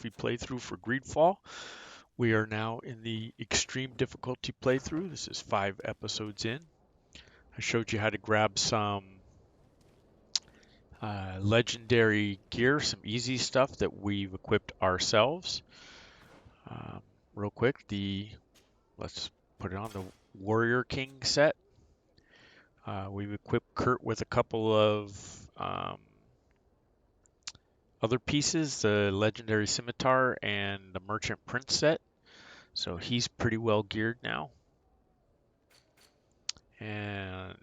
Trophy playthrough for GreedFall. We are now in the extreme difficulty playthrough. This is 5 episodes in. I showed you how to grab some legendary gear, some easy stuff that we've equipped ourselves. Real quick, let's put it on the Warrior King set. We've equipped Kurt with a couple of other pieces, the Legendary Scimitar and the Merchant Prince set. So he's pretty well geared now. And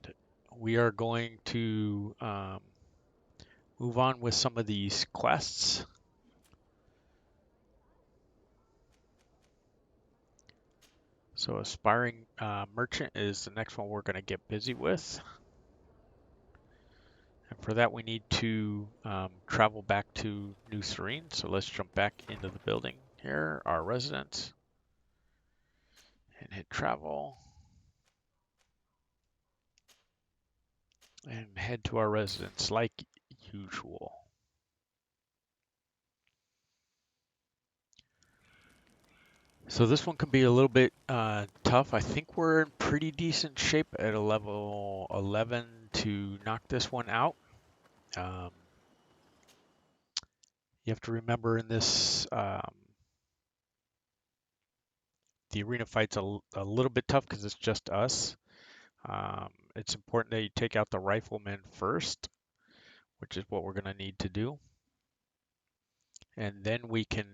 we are going to move on with some of these quests. So Aspiring Merchant is the next one we're going to get busy with. And for that we need to travel back to New Serene. So let's jump back into the building here, our residence, and hit travel. And head to our residence like usual. So this one can be a little bit tough. I think we're in pretty decent shape at a level 11 to knock this one out. You have to remember in this, the arena fight's a little bit tough because it's just us. It's important that you take out the riflemen first, which is what we're going to need to do. And then we can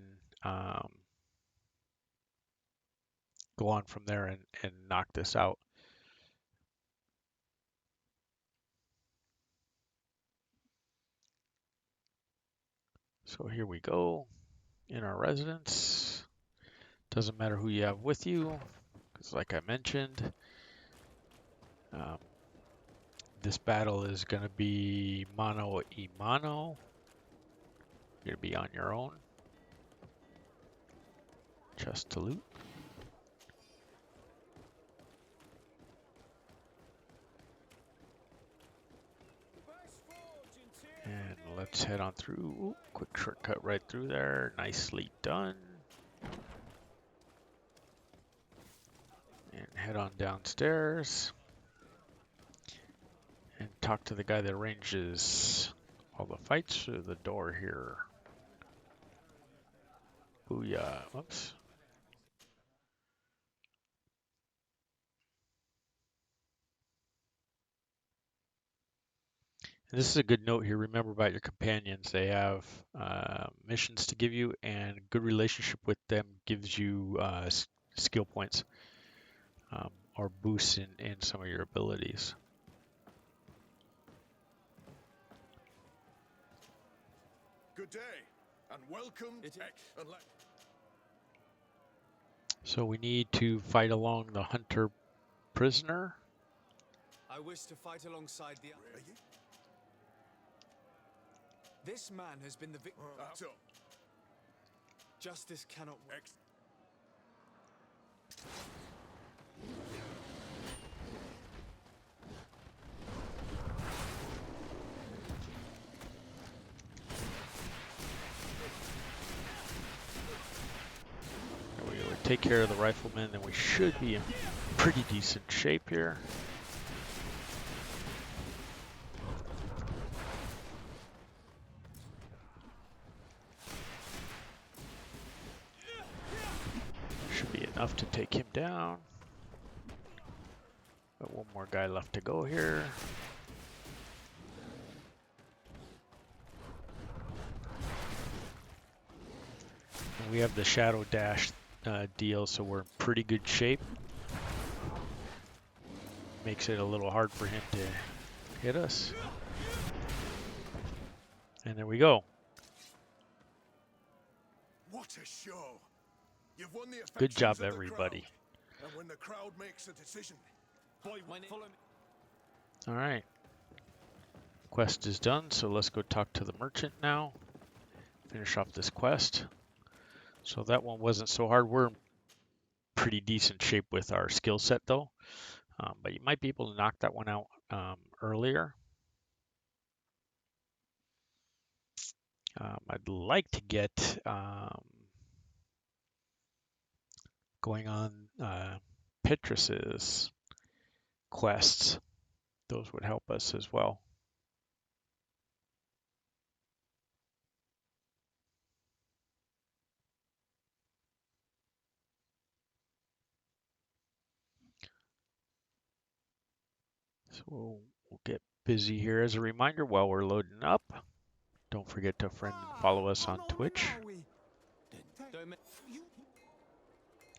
go on from there and knock this out. So here we go in our residence. Doesn't matter who you have with you, because like I mentioned, this battle is going to be mano a mano. You're going to be on your own. Chest to loot. And let's head on through. Ooh, quick shortcut right through there. Nicely done. And head on downstairs. And talk to the guy that arranges all the fights through the door here. Booyah. Whoops. And this is a good note here. Remember about your companions. They have missions to give you, and good relationship with them gives you skill points or boosts in some of your abilities. Good day, and welcome. So we need to fight along the hunter prisoner. I wish to fight alongside the... This man has been the victim. Justice cannot work. There we go. Take care of the riflemen, then we should be in pretty decent shape here. Should be enough to take him down. Got one more guy left to go here. And we have the shadow dash deal, so we're in pretty good shape. Makes it a little hard for him to hit us. And there we go. What a show! You've won the Good job, affections of the everybody. crowd. And when the crowd makes a decision, Follow me. All right. Quest is done, so let's go talk to the merchant now. Finish off this quest. So that one wasn't so hard. We're in pretty decent shape with our skill set though. But you might be able to knock that one out earlier. I'd like to get going on Petrus's quests. Those would help us as well. So we'll get busy here. As a reminder, while we're loading up, don't forget to friend and follow us on Twitch.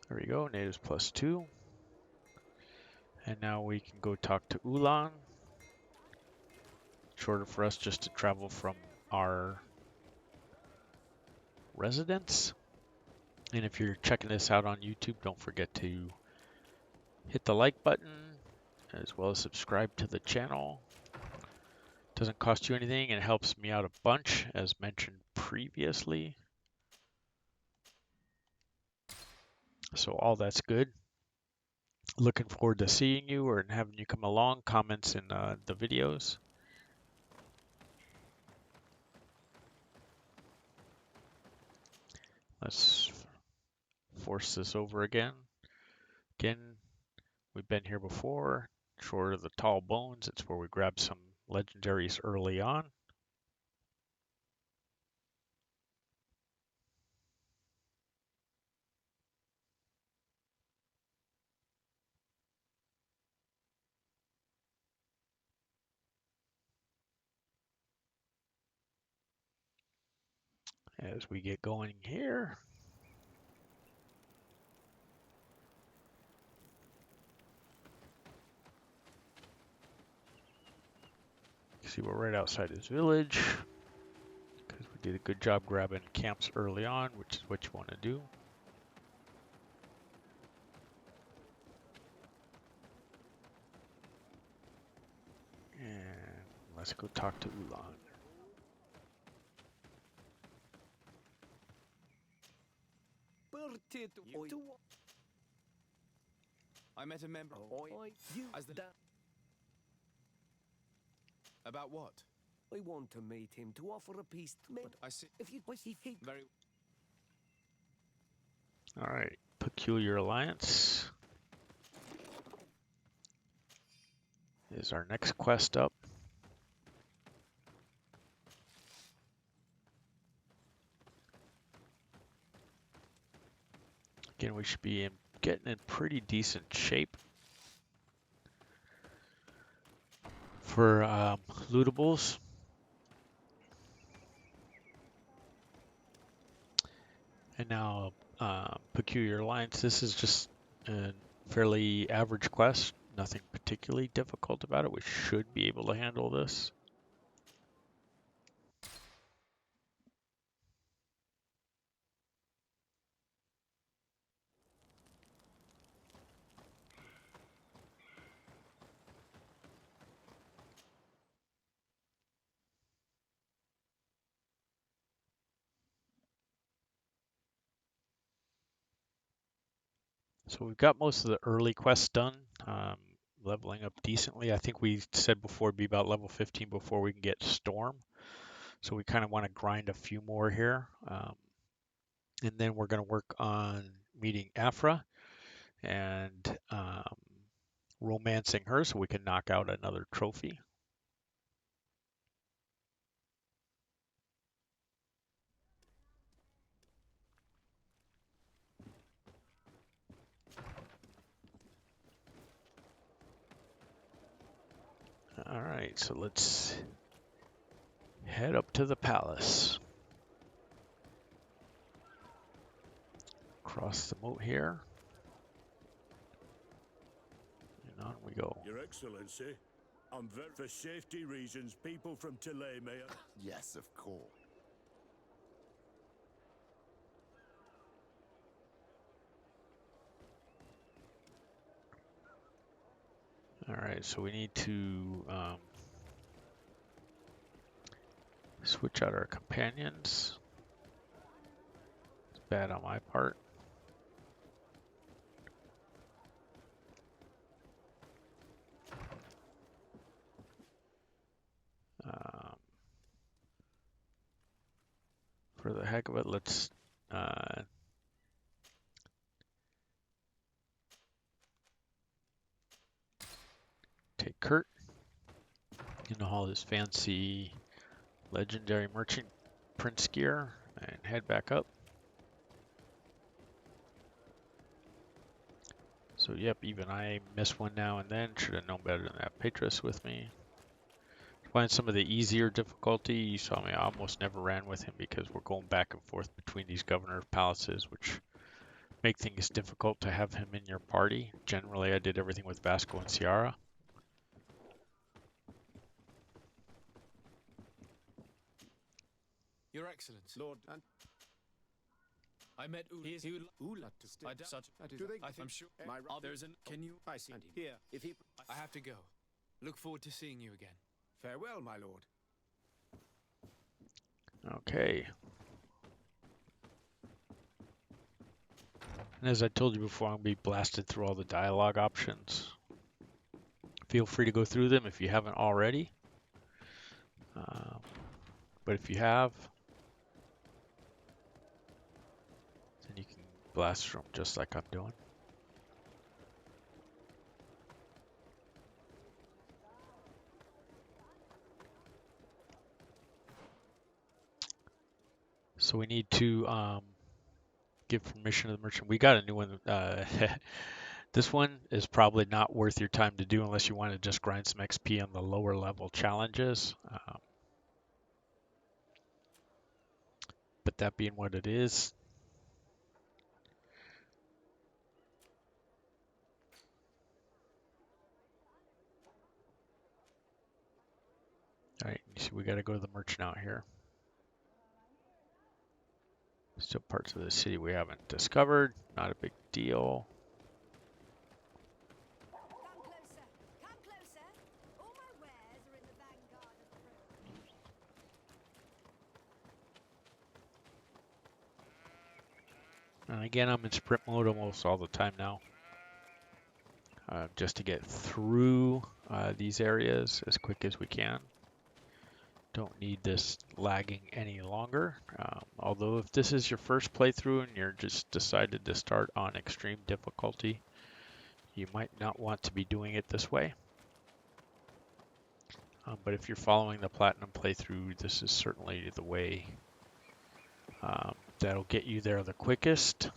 There we go, natives +2. And now we can go talk to Ulan. Shorter for us just to travel from our residence. And if you're checking this out on YouTube, don't forget to hit the like button as well as subscribe to the channel. Doesn't cost you anything and it helps me out a bunch, as mentioned previously. So all that's good. Looking forward to seeing you or having you come along. Comments in the videos. Let's force this over again. Again, we've been here before. Short of the tall bones, it's where we grab some legendaries early on. As we get going here. See, we're right outside his village because we did a good job grabbing camps early on, which is what you want to do. And let's go talk to Ulan. I met a member. About what? I want to meet him to offer a peace. But I see. if you Very. All right, Peculiar Alliance is our next quest up. Again, we should be getting in pretty decent shape for lootables. And now Peculiar Alliance, this is just a fairly average quest, nothing particularly difficult about it. We should be able to handle this. So we've got most of the early quests done, leveling up decently. I think we said before it'd be about level 15 before we can get Storm. So we kind of want to grind a few more here. And then we're going to work on meeting Aphra and romancing her so we can knock out another trophy. All right, so let's head up to the palace. Cross the moat here. And on we go. Your Excellency, I'm very for safety reasons, people from Tilley may... Yes, of course. All right, so we need to switch out our companions. It's bad on my part. For the heck of it, let's in all his fancy legendary merchant prince gear and head back up. So yep, even I miss one now and then. Should have known better than that Patris with me. Find some of the easier difficulty. You saw me, I almost never ran with him because we're going back and forth between these governor palaces, which make things difficult to have him in your party. Generally, I did everything with Vasco and Ciara. Your Excellency. Lord, and I met Ula. I'm sure. There's an. Can you? I see. Here, if he... I have to go. Look forward to seeing you again. Farewell, my lord. Okay. And as I told you before, I'm going to be blasted through all the dialogue options. Feel free to go through them if you haven't already. But if you have, then you can blast through them just like I'm doing. So we need to give permission to the merchant. We got a new one. This one is probably not worth your time to do unless you want to just grind some XP on the lower level challenges. But that being what it is, all right, you see we got to go to the merchant out here. Still parts of the city we haven't discovered, not a big deal. Come closer. Come closer. All my wares are in the vanguard of the road. And again, I'm in sprint mode almost all the time now, just to get through these areas as quick as we can. Don't need this lagging any longer. Although if this is your first playthrough and you're just decided to start on extreme difficulty, you might not want to be doing it this way. But if you're following the Platinum playthrough, this is certainly the way that'll get you there the quickest.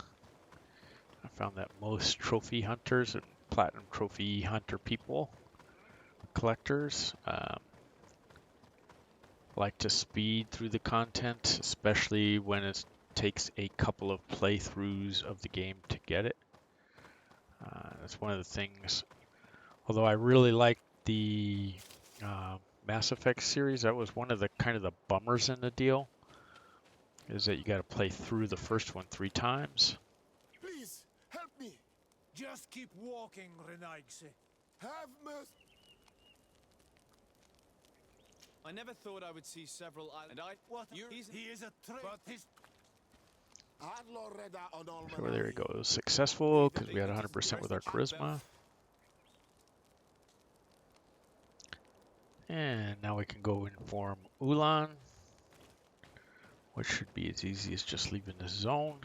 I found that most trophy hunters and Platinum trophy hunter people, collectors, like to speed through the content, especially when it takes a couple of playthroughs of the game to get it. That's one of the things. Although I really like the Mass Effect series, that was one of the kind of the bummers in the deal, is that you got to play through the first one 3 times. Please, help me. Just keep walking, Renaigse. Have mercy. I never thought I would see several islands. He is a traitor. But his So there we go. It was successful because we had 100% with our charisma. And now we can go inform Ulan, which should be as easy as just leaving the zone.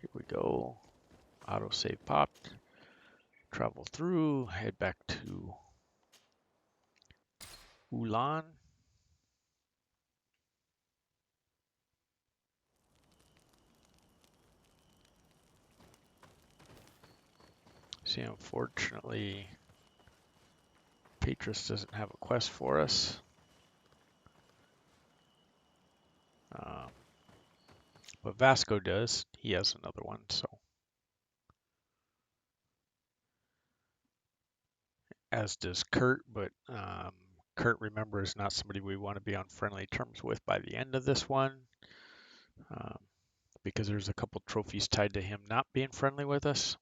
Here we go. Autosave popped. Travel through, head back to Ulan. See, unfortunately, Patris doesn't have a quest for us. But Vasco does. He has another one, so. As does Kurt, but Kurt, remember, is not somebody we want to be on friendly terms with by the end of this one, because there's a couple trophies tied to him not being friendly with us.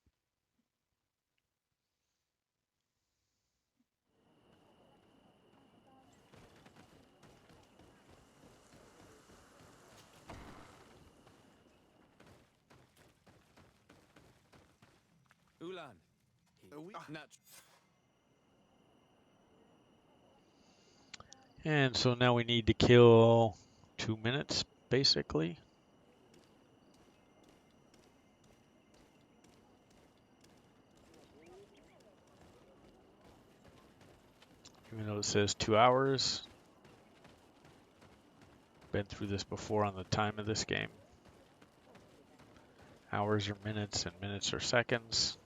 Ulan. And so now we need to kill 2 minutes, basically. Even though it says 2 hours. Been through this before on the time of this game. Hours are minutes and minutes are seconds.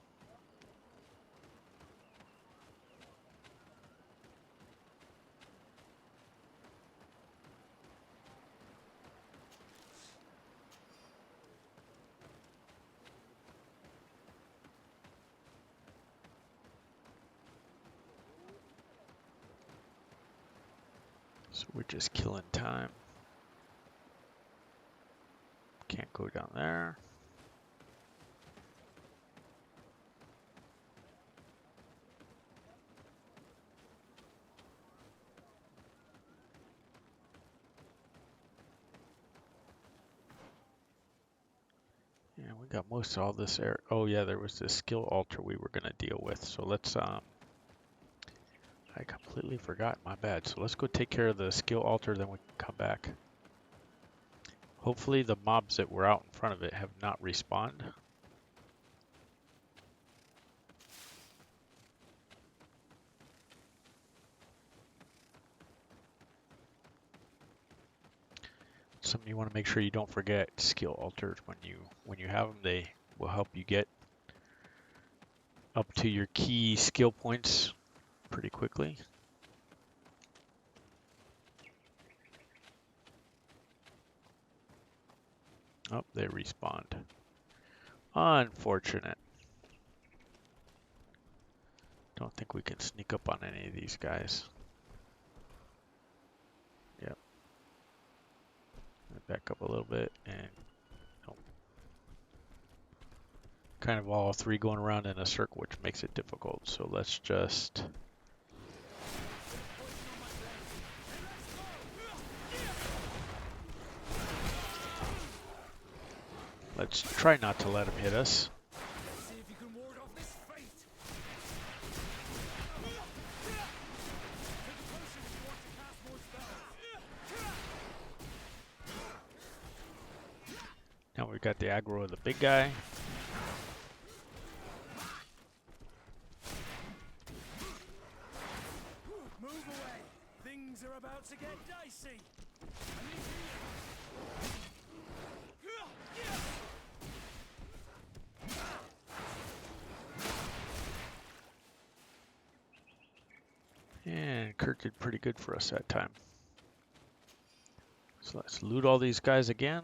So we're just killing time. Can't go down there. Yeah, we got most of all this area. Oh yeah, there was this skill altar we were gonna deal with. So let's I completely forgot, my bad. So let's go take care of the skill altar, then we can come back. Hopefully the mobs that were out in front of it have not respawned. Something you want to make sure you don't forget, skill altars when you have them. They will help you get up to your key skill points pretty quickly. Oh, they respawned. Unfortunate. Don't think we can sneak up on any of these guys. Yep. Back up a little bit and nope. Kind of all three going around in a circle, which makes it difficult. So let's just try not to let him hit us. See if you can ward off this fate. Now we've got the aggro of the big guy. Move away. Things are about to get dicey. And Kurt did pretty good for us that time. So let's loot all these guys again.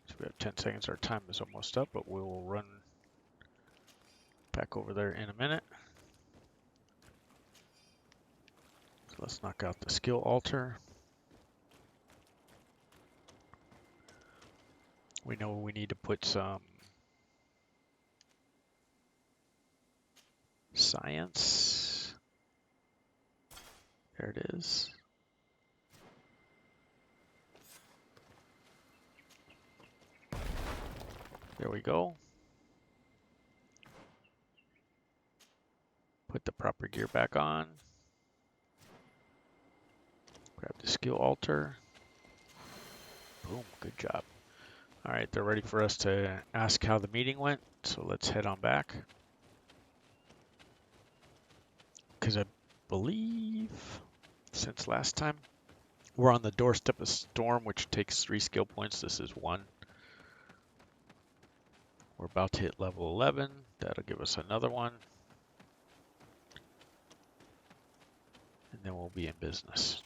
So we have 10 seconds. Our time is almost up, but we will run back over there in a minute. So let's knock out the skill altar. We know we need to put some science. There it is. There we go. Put the proper gear back on. Grab the skill altar. Boom, good job. All right, they're ready for us to ask how the meeting went. So let's head on back. Because I believe since last time, we're on the doorstep of Storm, which takes 3 skill points. This is 1. We're about to hit level 11. That'll give us another one. And then we'll be in business.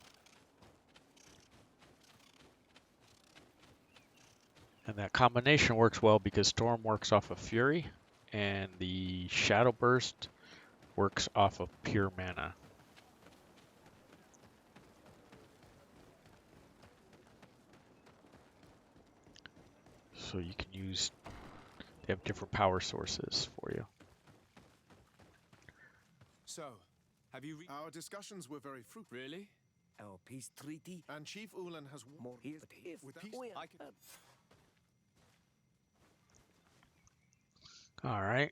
And that combination works well because Storm works off of Fury and the Shadow Burst works off of pure mana. So you can use, they have different power sources for you. So, have you our discussions were very fruitful. Really? Our peace treaty. And Chief Ulan has More here. If with we peace, I can... All right.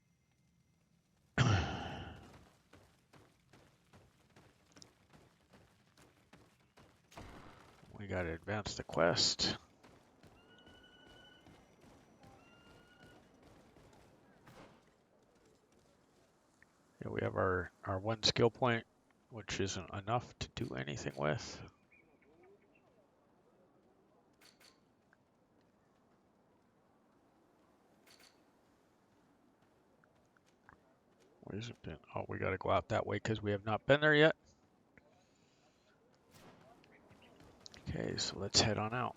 We got to advance the quest. Yeah, we have our 1 skill point which isn't enough to do anything with. Where's it been? Oh, we got to go out that way because we have not been there yet. Okay, so let's head on out.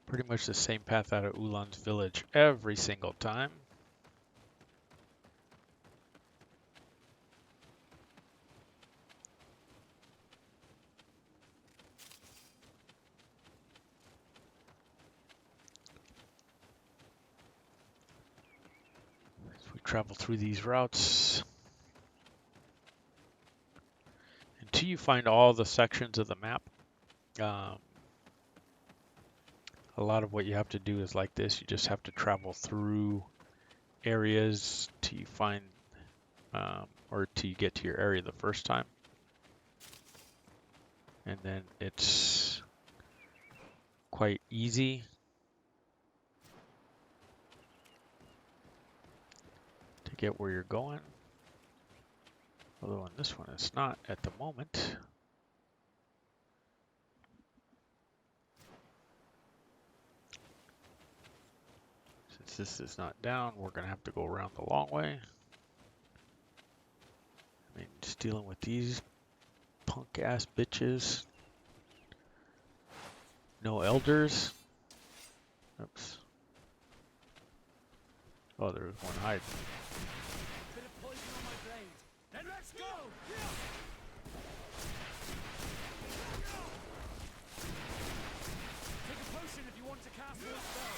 Pretty much the same path out of Ulan's village every single time. As we travel through these routes until you find all the sections of the map. A lot of what you have to do is like this. You just have to travel through areas till you find or till you get to your area the first time. And then it's quite easy to get where you're going. Although on this one it's not at the moment. Since this is not down, we're going to have to go around the long way. I mean, just dealing with these punk ass bitches. No elders. Oops. Oh, there was one hiding. Bit of poison on my blade. Then let's go! Take a potion if you want to cast more spells.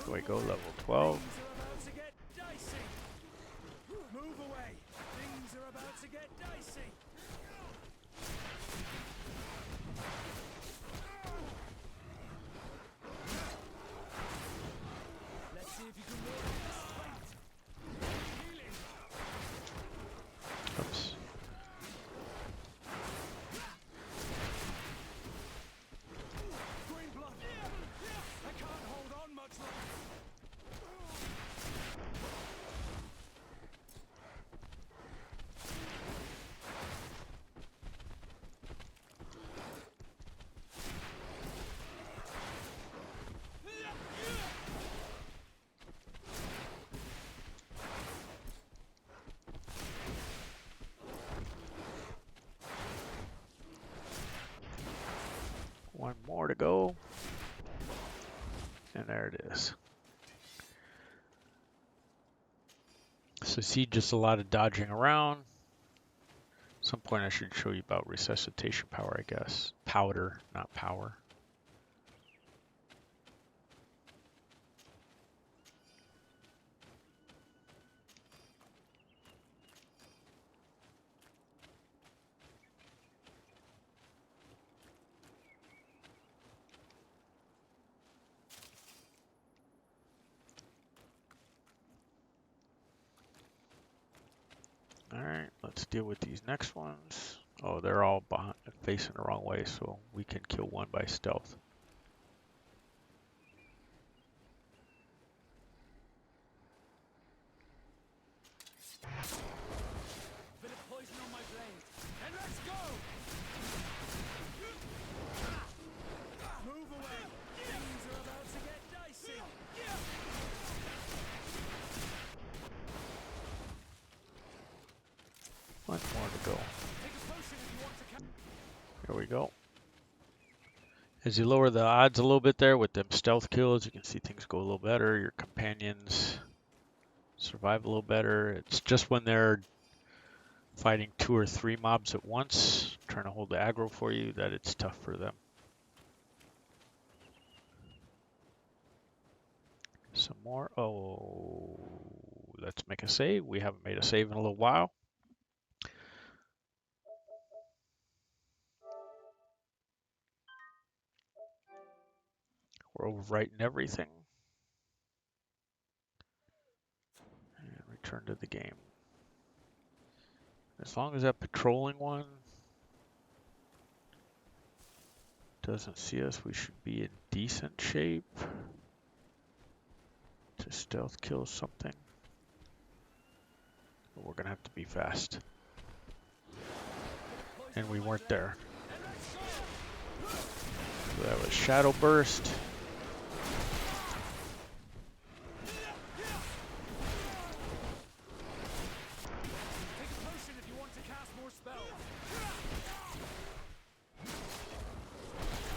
Here we go, level 12. Things are about to get dicey. Move away. Things are about to get dicey. Let's see if you can work this fight. Healing. Oops. Green blood. I can't hold on much longer. One more to go. And there it is. So see, just a lot of dodging around. At some point I should show you about resuscitation power, I guess. Powder, not power. Alright, let's deal with these next ones. Oh, they're all behind, facing the wrong way, so we can kill one by stealth. Bit of poison on my blade. And let's go! Move away. Things are about to get dicey. One more to go. Take a potion if you want to cast. Here we go. As you lower the odds a little bit there with them stealth kills, you can see things go a little better. Your companions survive a little better. It's just when they're fighting 2 or 3 mobs at once, trying to hold the aggro for you, that it's tough for them. Some more. Oh, let's make a save. We haven't made a save in a little while. We're overwriting everything. return to the game. As long as that patrolling one doesn't see us, we should be in decent shape to stealth kill something. But we're gonna have to be fast. And we weren't there. So that was Shadow Burst. Take a potion if you want to cast more spells.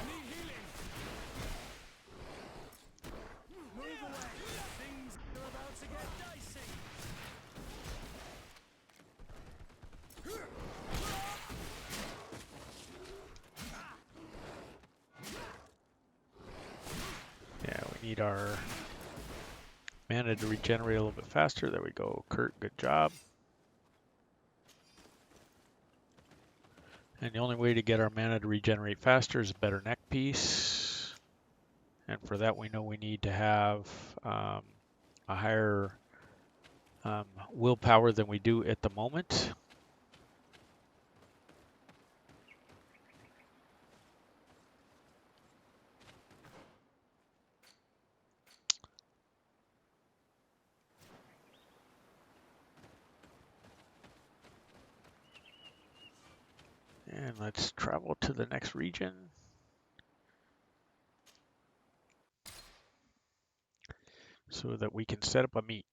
I need healing. Move away. Things are about to get dicey. Yeah, we need our mana to regenerate a little bit faster. There we go. Kurt, good job. And the only way to get our mana to regenerate faster is a better neck piece. And for that, we know we need to have a higher willpower than we do at the moment. And let's travel to the next region. So that we can set up a meet.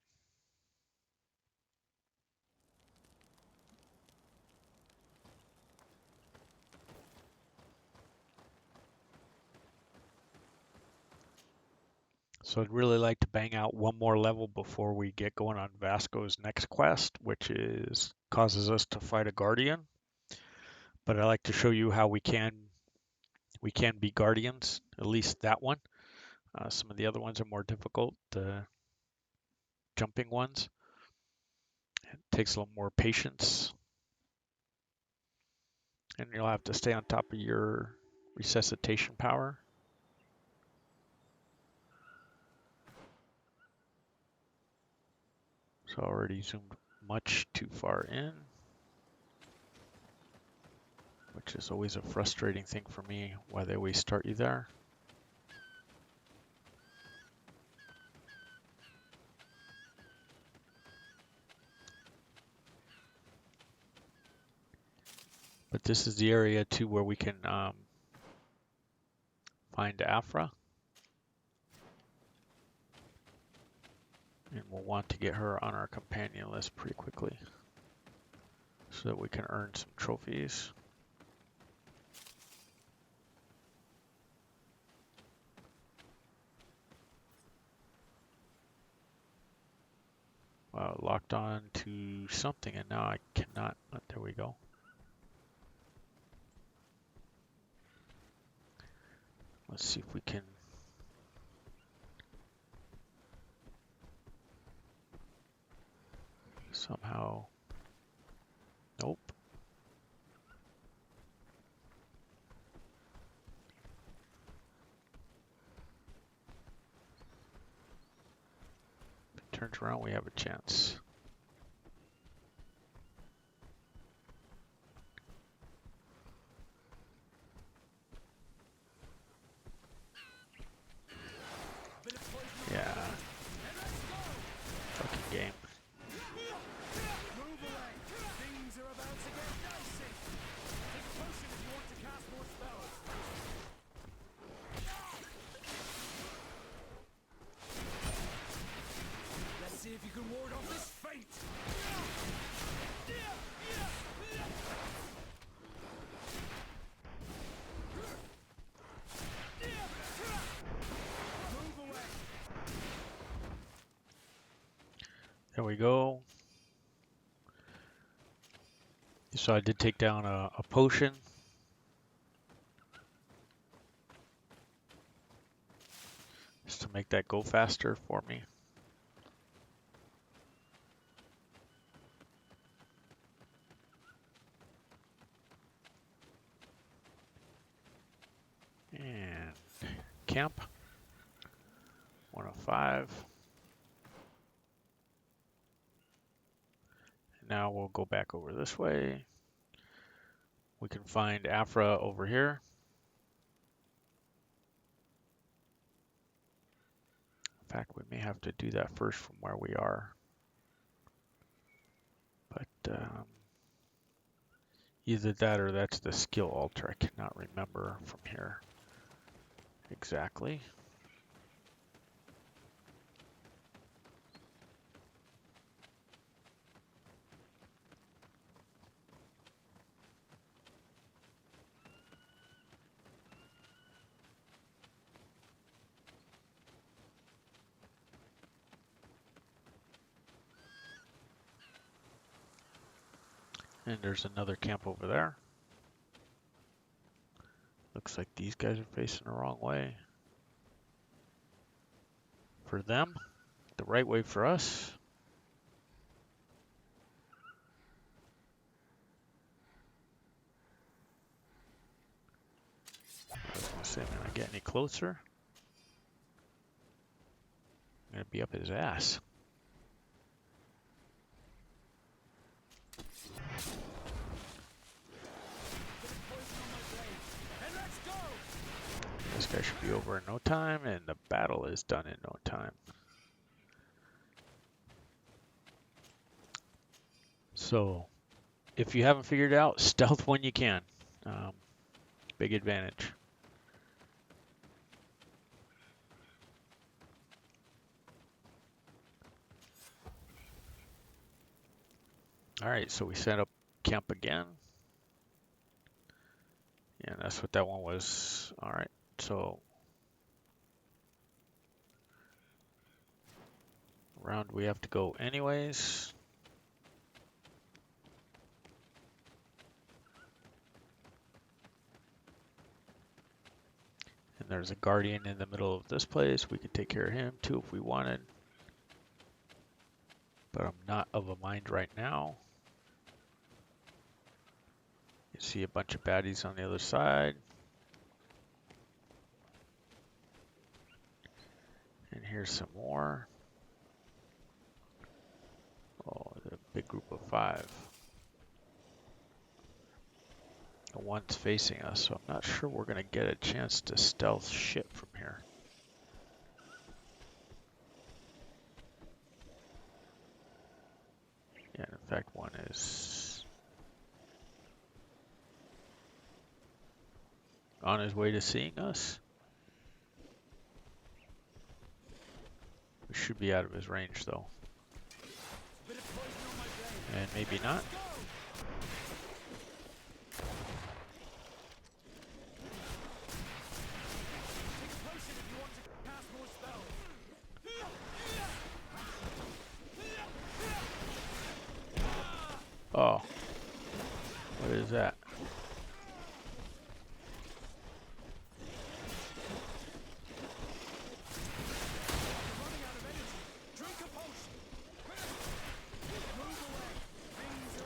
So I'd really like to bang out one more level before we get going on Vasco's next quest, which is causes us to fight a guardian. But I like to show you how we can be guardians, at least that one. Some of the other ones are more difficult, jumping ones. It takes a little more patience. And you'll have to stay on top of your resuscitation power. So I already zoomed much too far in, which is always a frustrating thing for me, why they always start you there. But this is the area too where we can find Aphra. And we'll want to get her on our companion list pretty quickly so that we can earn some trophies. Wow, locked on to something and now I cannot. Oh, there we go. Let's see if we can somehow. Nope. If it turns around, we have a chance. Yeah. Fucking game. Move away. Things are about to get dicey. Take a potion if you want to cast more spells. Let's see if you can ward off this fate. Move away. There we go. So I did take down a potion. Just to make that go faster for me. And camp 105. now we'll go back over this way. We can find Aphra over here. In fact, we may have to do that first from where we are. But either that or that's the skill altar. I cannot remember from here exactly. And there's another camp over there. Looks like these guys are facing the wrong way. For them, the right way for us. I was gonna say, man, I get any closer? I'm gonna be up his ass. This guy should be over in no time, and the battle is done in no time. So, if you haven't figured it out, stealth when you can. Big advantage. Alright, so we set up camp again. Yeah, that's what that one was. Alright, so around we have to go anyways. And there's a guardian in the middle of this place. We could take care of him too if we wanted. But I'm not of a mind right now. You see a bunch of baddies on the other side. And here's some more. Oh, the big group of 5. The one's facing us, so I'm not sure we're going to get a chance to stealth shit from here. Yeah, in fact, one is on his way to seeing us. We should be out of his range, though. And maybe not. Oh, what is that?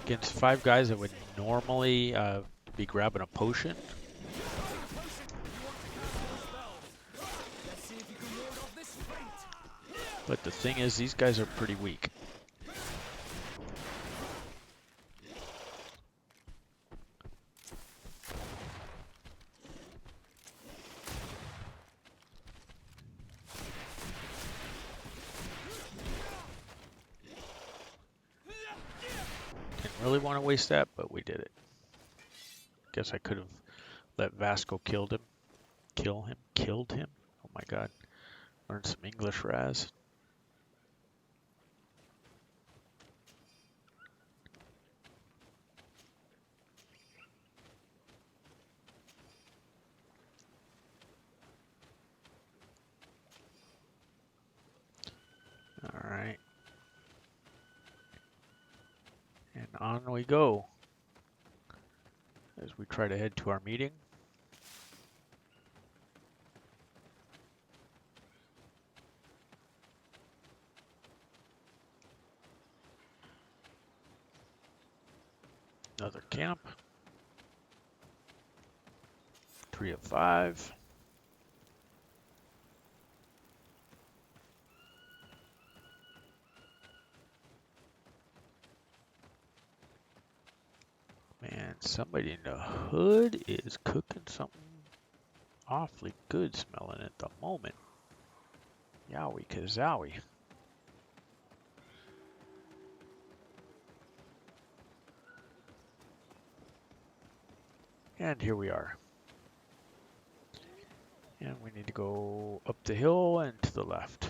Against 5 guys that would normally be grabbing a potion. But the thing is, these guys are pretty weak. Really want to waste that, but we did it. Guess I could have let Vasco killed him. Killed him. Oh my god. Learned some English, Raz. All right. And on we go as we try to head to our meeting. Another camp. 3 of 5. somebody in the hood is cooking something awfully good smelling at the moment. Yowie kazowie. And here we are. And we need to go up the hill and to the left.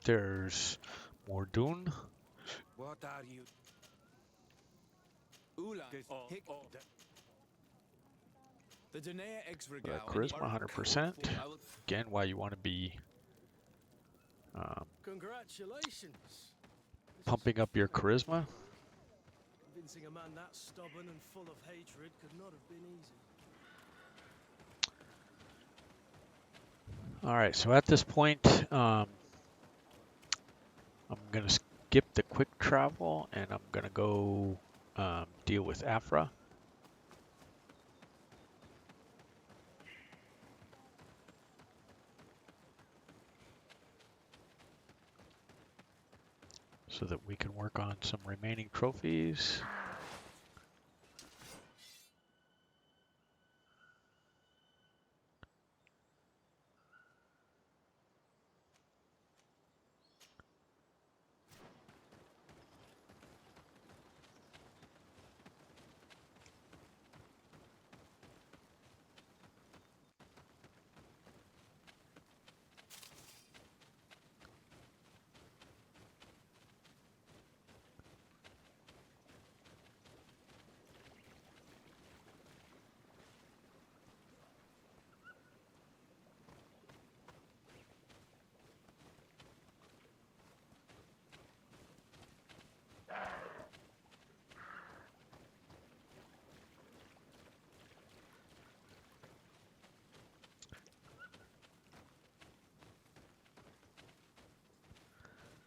There's more dune. What are you? Ulan, Oh, Hick, oh. the Denea Eggs The Regale. charisma 100%. Again, why you want to be Congratulations. pumping up your charisma. Convincing a man that stubborn and full of hatred could not have been easy. All right, so at this point, I'm going to skip the quick travel and I'm going to go deal with Aphra. So that we can work on some remaining trophies.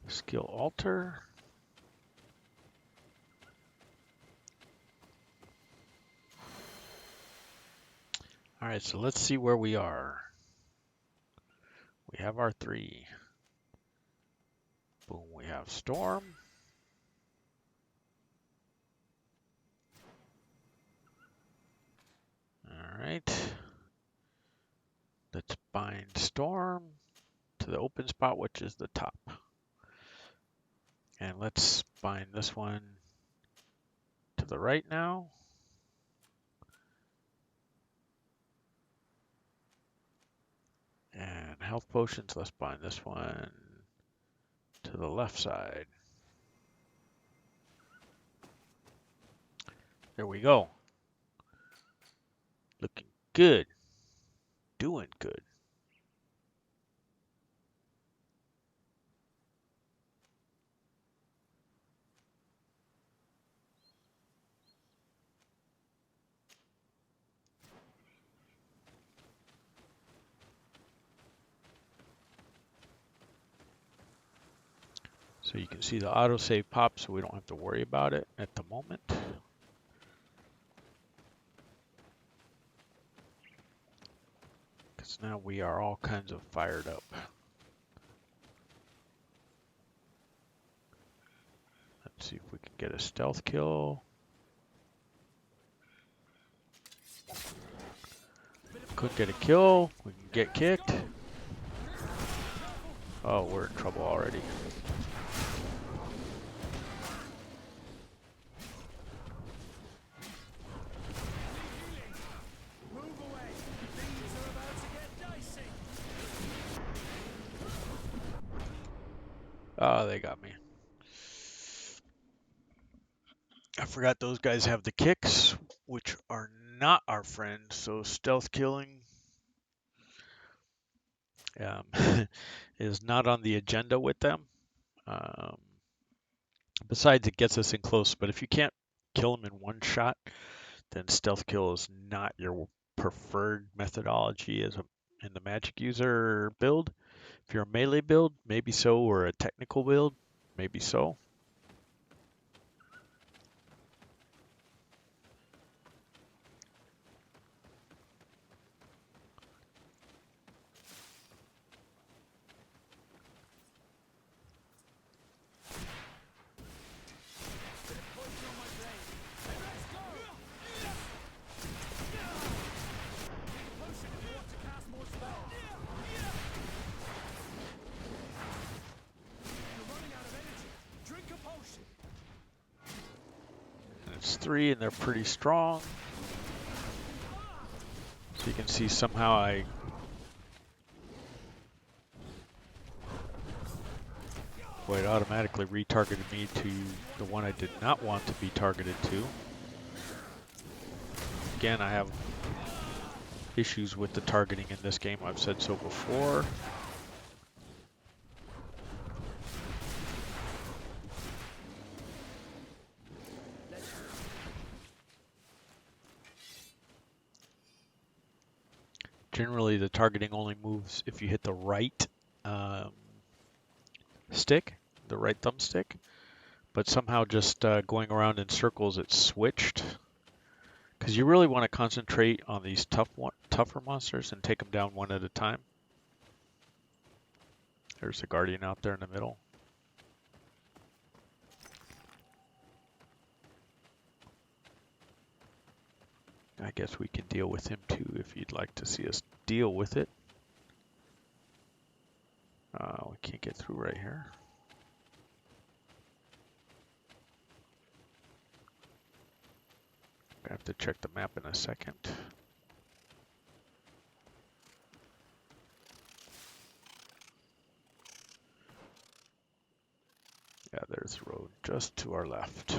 Skill alter. All right, so let's see where we are. We have our 3. Boom, we have storm. All right. Let's bind storm to the open spot, which is the top. And let's bind this one to the right now. And health potions, let's bind this one to the left side. There we go. Looking good. Doing good. So you can see the autosave pop, so we don't have to worry about it at the moment. Because now we are all kinds of fired up. Let's see if we can get a stealth kill. Couldn't get a kill. We can get kicked. Oh, we're in trouble already. Move away. Things are about to get dicey. Oh, they got me. I forgot those guys have the kicks, which are not our friends. So stealth killing is not on the agenda with them. Besides, it gets us in close. But if you can't kill them in one shot, then stealth kill is not your preferred methodology as in the magic user build. If you're a melee build, maybe so, or a technical build, maybe so. there's 3 and they're pretty strong. So you can see somehow it automatically retargeted me to the one I did not want to be targeted to. Again, I have issues with the targeting in this game. I've said so before. Generally, the targeting only moves if you hit the right stick, the right thumbstick. But somehow just going around in circles, it switched. Because you really want to concentrate on these tougher monsters and take them down one at a time. There's the Guardian out there in the middle. I guess we can deal with him too if you'd like to see us deal with it. We can't get through right here. I have to check the map in a second. Yeah, there's the road just to our left.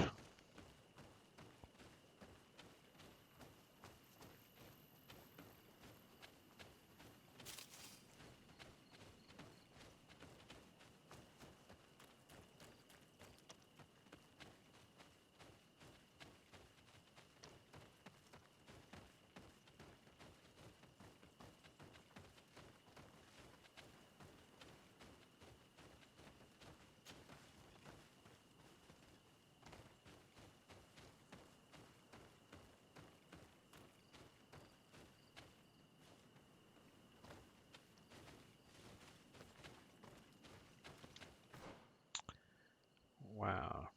Wow.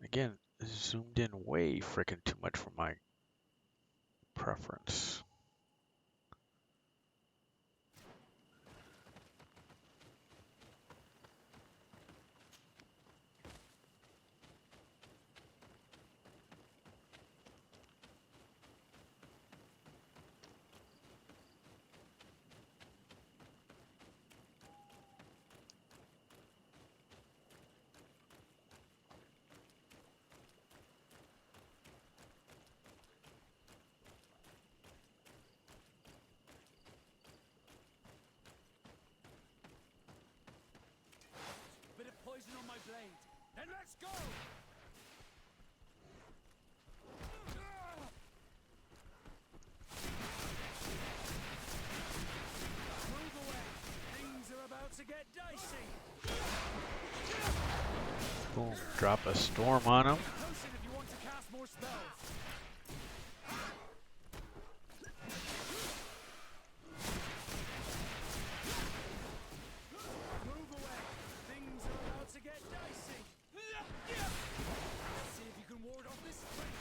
Again, zoomed in way freaking too much for my preference. Bit of poison on my blade. Then let's go! Move away. Things are about to get dicey. Boom, drop a storm on him. Potion if you want to cast more spells. Move away. Things are about to get dicey. Let's see if you can ward off this strength.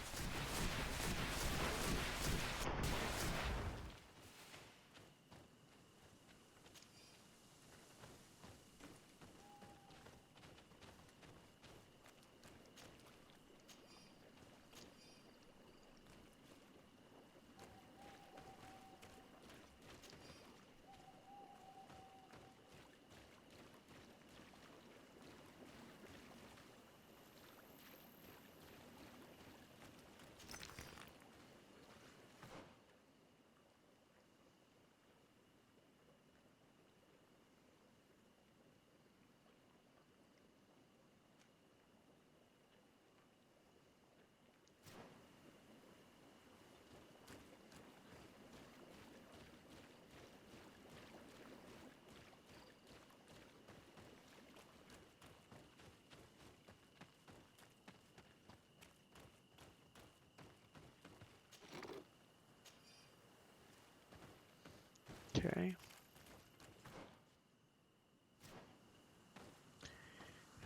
Okay.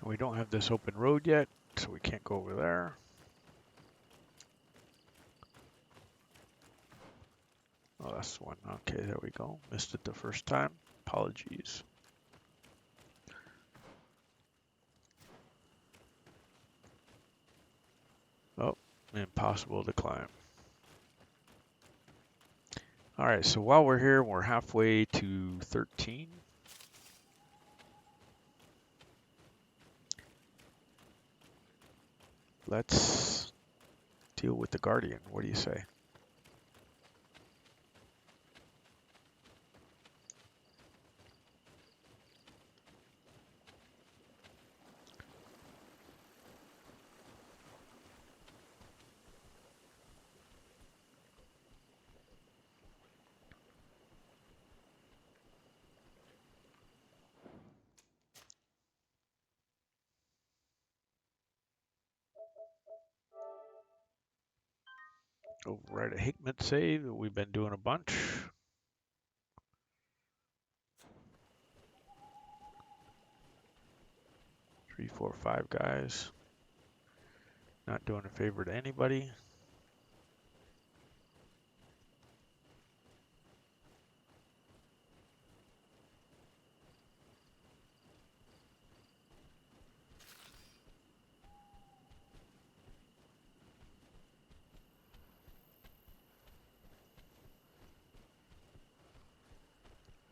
And we don't have this open road yet, so we can't go over there. Oh, that's the one. Okay, there we go. Missed it the first time. Apologies. Impossible to climb. Alright, so while we're here, we're halfway to 13. Let's deal with the Guardian. What do you say? Override a Hickman save. We've been doing a bunch. 3, 4, 5 guys. Not doing a favor to anybody.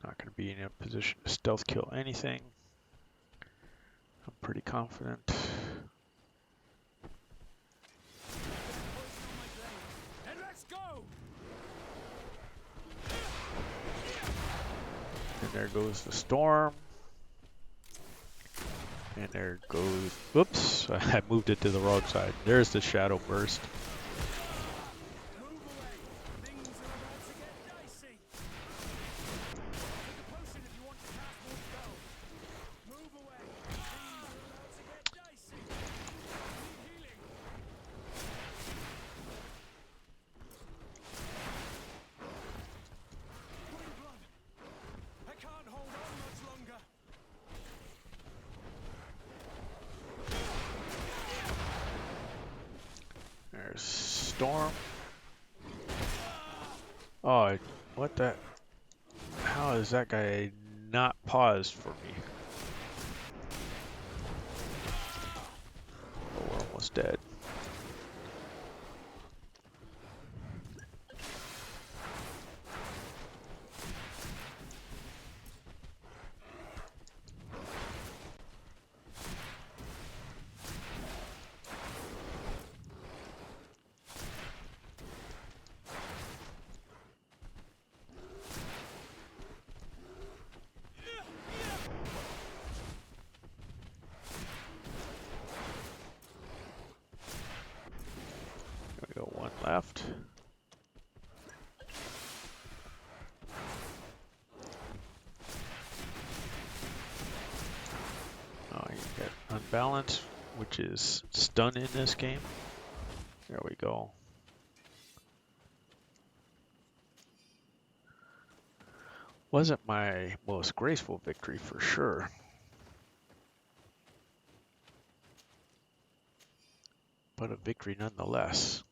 Not going to be in a position to stealth kill anything. I'm pretty confident. And let's go! And there goes the storm. And there goes, whoops, I moved it to the wrong side. There's the shadow burst. Move away! Things are about to get dicey! Take a potion if you want to cast more spells. Move away! Things are about to get dicey! Need healing! Putting blood! I can't hold on much longer! There's storm. Oh, what the? How is that guy not paused for me? Oh, we're almost dead. We got one left. Oh, you get unbalanced, which is stun in this game. There we go. Wasn't my most graceful victory for sure. But a victory nonetheless.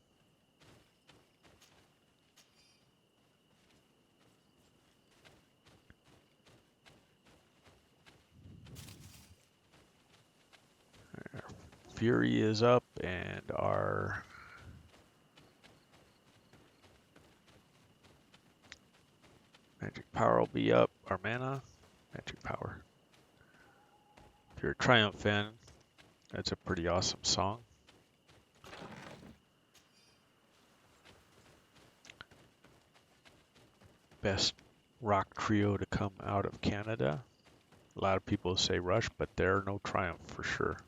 Our fury is up and our magic power will be up. Our mana, magic power. If you're a Triumph fan, that's a pretty awesome song. Best rock trio to come out of Canada. A lot of people say Rush, but they're no Triumph for sure.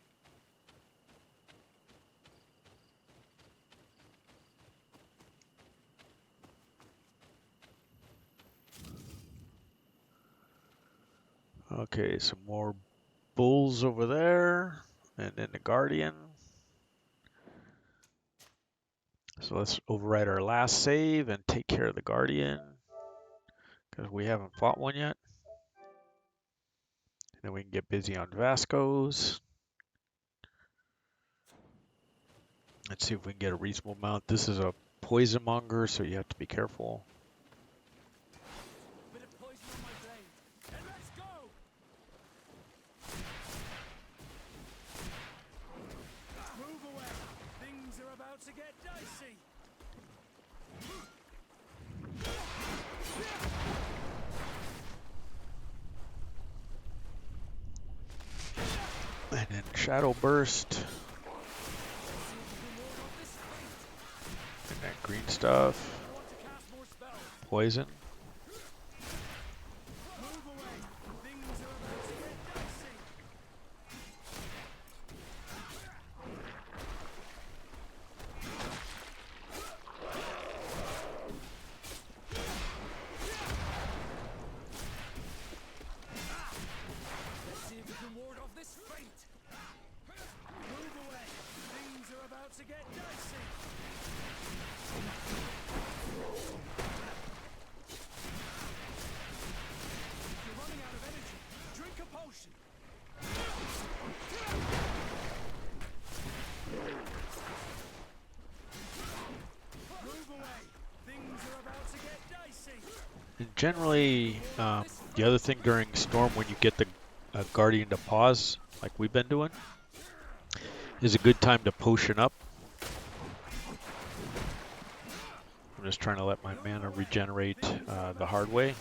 Okay, some more bulls over there, and then the Guardian. So let's override our last save and take care of the Guardian, because we haven't fought one yet. And then we can get busy on Vasco's. Let's see if we can get a reasonable amount. This is a poison monger, so you have to be careful. Bit of poison on my blade. And let's go! Move away! Things are about to get dicey! dicey. And then Shadow Burst. And that green stuff. Want to cast more spells? Poison. Move away. Things are about to get dicey. Let's see if we can ward off this fate. Move away. Things are about to get dicey. You're running out of energy. Drink a potion. Move away. Things are about to get dicey. And generally, the other thing during Storm, when you get the Guardian to pause, like we've been doing, is a good time to potion up. I'm just trying to let my mana regenerate the hard way.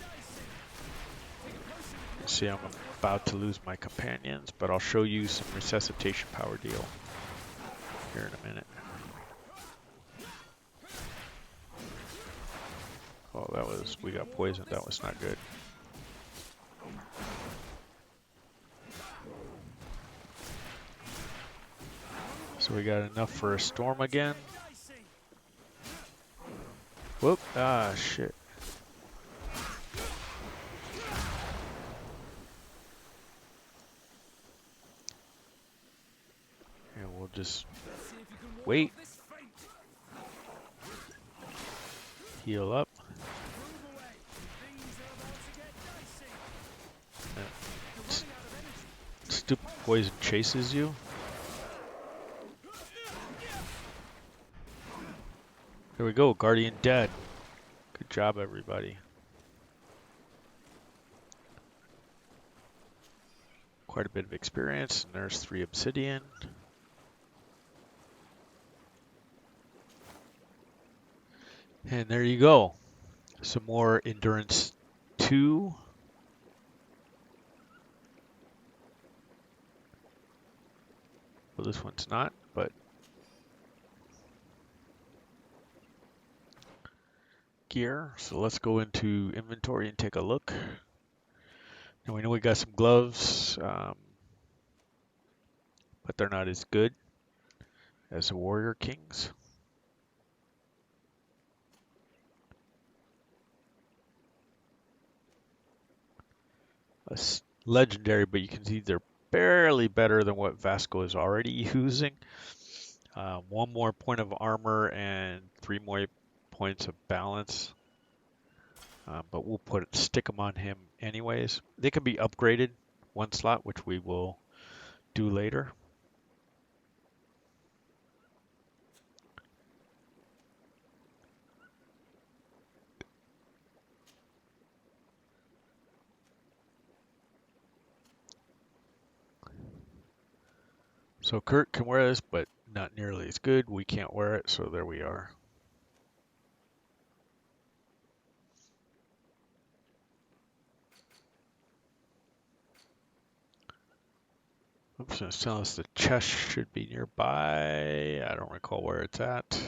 See, I'm about to lose my companions, but I'll show you some resuscitation power deal here in a minute. Oh, we got poisoned. That was not good. So we got enough for a storm again. Whoop, ah, shit. And we'll just wait. Heal up. Stupid poison chases you. There we go, Guardian dead. Good job, everybody. Quite a bit of experience, and there's 3 obsidian. And there you go. Some more endurance 2. Well, this one's not, but gear. So let's go into inventory and take a look. And we know we got some gloves, but they're not as good as the Warrior Kings. Legendary, but you can see they're barely better than what Vasco is already using. 1 more point of armor and 3 more points of balance. But we'll stick them on him anyways. They can be upgraded 1 slot, which we will do later. So Kurt can wear this, but not nearly as good. We can't wear it, so there we are. Oops, it's telling us the chest should be nearby. I don't recall where it's at.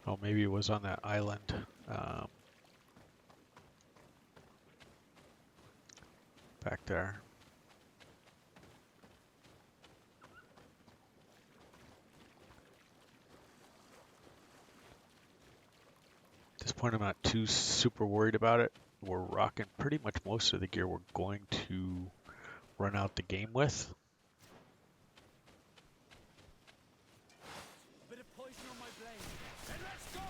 Oh, maybe it was on that island. Back there. At this point, I'm not too super worried about it. We're rocking pretty much most of the gear we're going to run out the game with. A bit of poison on my blade. And let's go!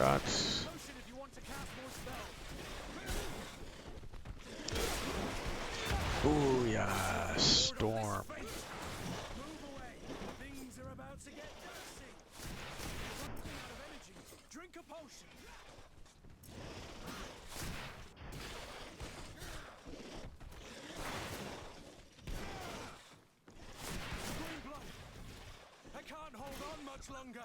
shots. Potion if you want to cast more spells. Booyah! Storm. Move away. Things are about to get dicey. Running out of energy. Drink a potion. Green blood. I can't hold on much longer.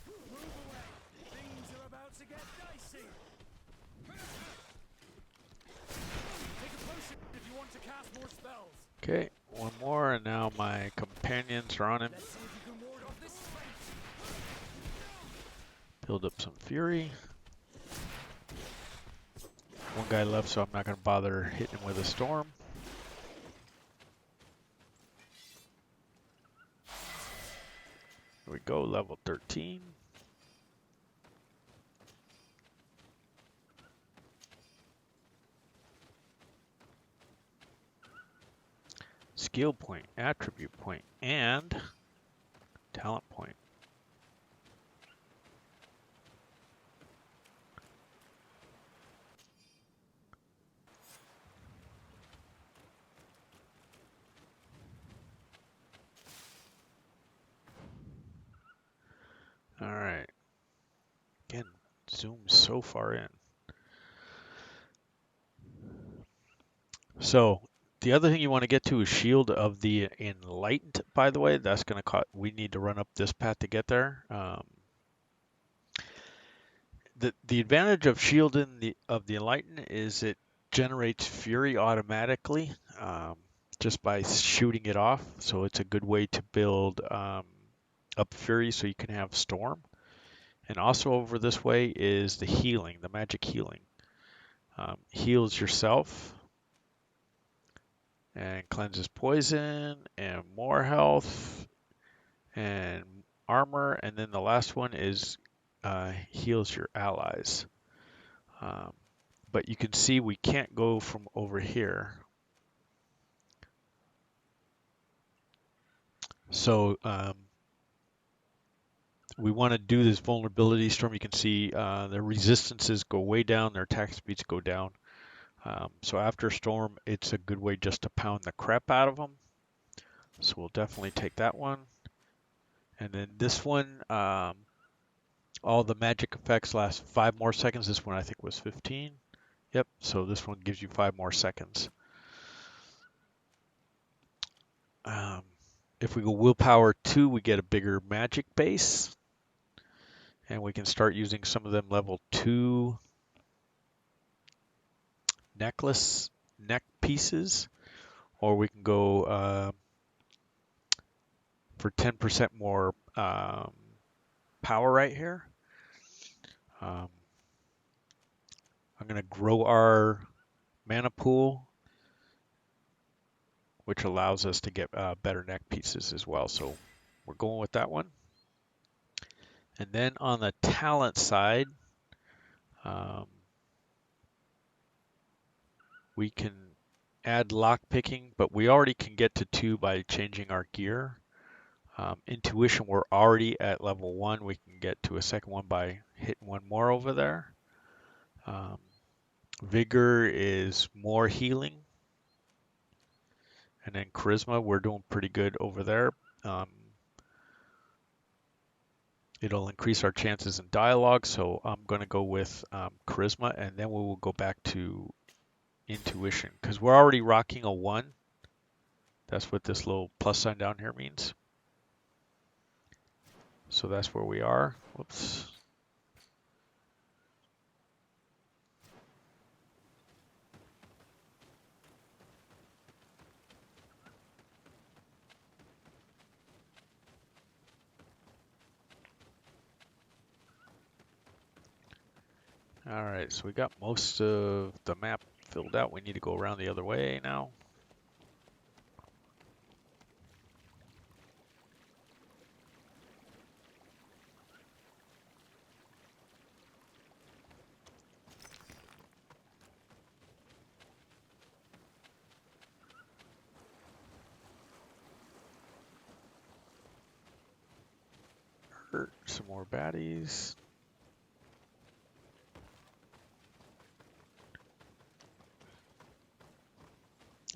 Move away. Things are about to get dicey. Take a potion if you want to cast more spells. Okay, one more, and now my companions are on him. Let's see if you can ward off this fate. Build up some fury. One guy left, so I'm not going to bother hitting him with a storm. Here we go, level 13. Skill point, attribute point, and talent point. All right. Again, zoom so far in. So the other thing you want to get to is Shield of the Enlightened. By the way, that's going to cost. We need to run up this path to get there. The advantage of Shield of the Enlightened is it generates fury automatically just by shooting it off. So it's a good way to build up fury so you can have storm. And also over this way is the healing, the magic healing. Heals yourself and cleanses poison and more health and armor. And then the last one is heals your allies. But you can see we can't go from over here. So we want to do this vulnerability storm. You can see their resistances go way down, their attack speeds go down. So after storm, it's a good way just to pound the crap out of them. So we'll definitely take that one. And then this one, all the magic effects last 5 more seconds. This one I think was 15. Yep, so this one gives you 5 more seconds. If we go willpower 2, we get a bigger magic base. And we can start using some of them level 2 neck pieces. Or we can go for 10% more power right here. I'm going to grow our mana pool, which allows us to get better neck pieces as well. So we're going with that one. And then on the talent side, we can add lock picking, but we already can get to 2 by changing our gear. Intuition, we're already at level 1. We can get to a second one by hitting one more over there. Vigor is more healing. And then charisma, we're doing pretty good over there. It'll increase our chances in dialogue, so I'm going to go with charisma, and then we will go back to intuition, because we're already rocking a 1. That's what this little plus sign down here means. So that's where we are. Whoops. All right, so we got most of the map filled out. We need to go around the other way now. hurt. Some more baddies.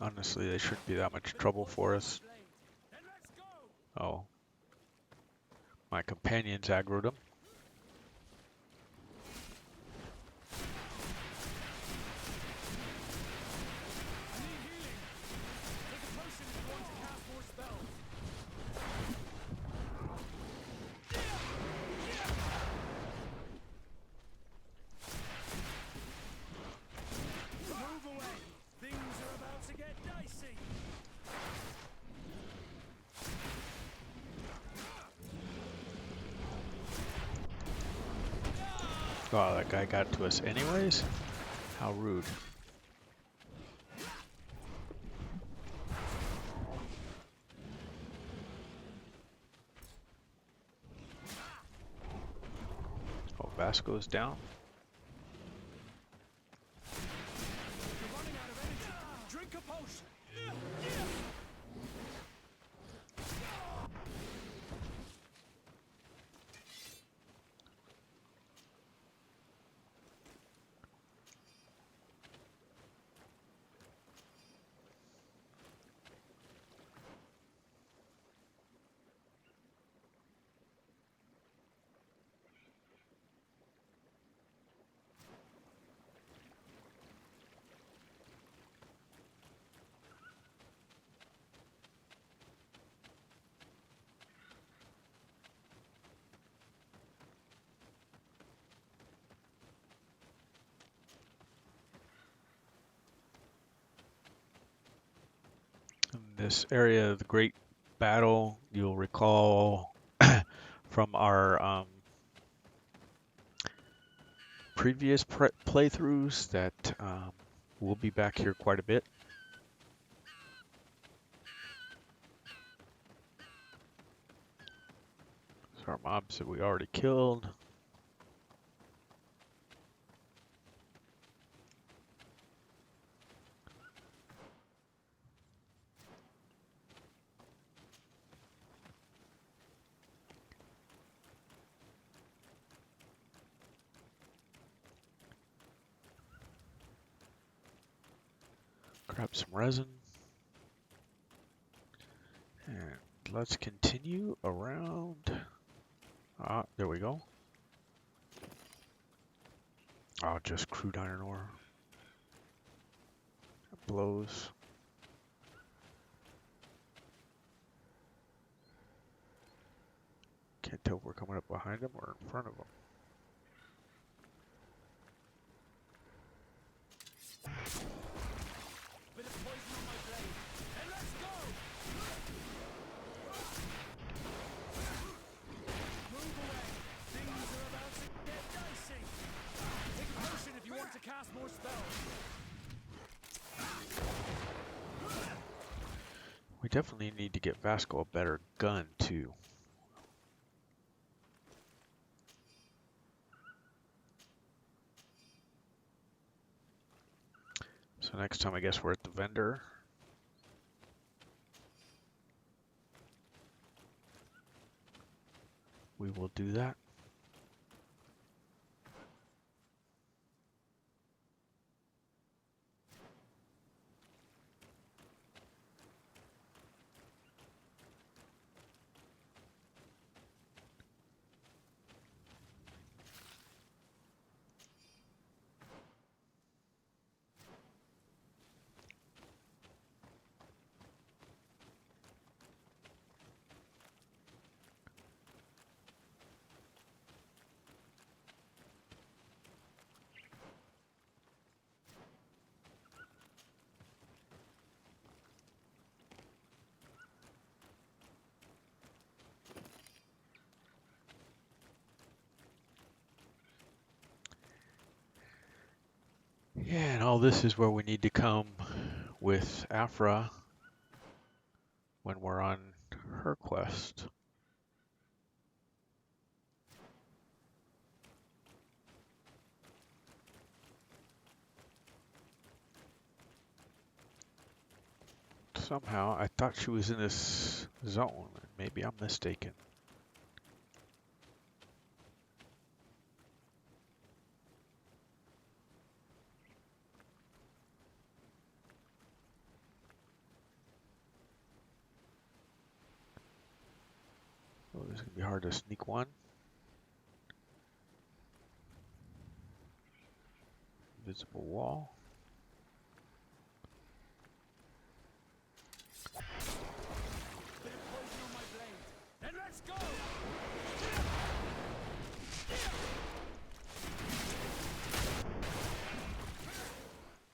Honestly, they shouldn't be that much trouble for us. Then let's go. Oh. My companions aggroed them. I need healing. Take a potion if you want to cast more spells. Move away. Things are about to get dicey. Oh, that guy got to us anyways? How rude. Oh, Vasco's down. You're running out of energy. Drink a potion. In this area of the Great Battle, you'll recall from our previous playthroughs that we'll be back here quite a bit. So our mobs that we already killed. Grab some resin. And let's continue around. Ah, there we go. Oh, just crude iron ore. It blows. Can't tell if we're coming up behind them or in front of them. Bit of poison on my blade. Then let's go. Move away. Things are about to get dicey. Take a potion if you want to cast more spells. We definitely need to get Vasco a better gun too. So next time I guess we're at the vendor. We will do that. Yeah, and all this is where we need to come with Aphra when we're on her quest. Somehow, I thought she was in this zone. Maybe I'm mistaken. Oh, this is gonna be hard to sneak one. Invisible wall. Bit of poison on my blade. Then let's go!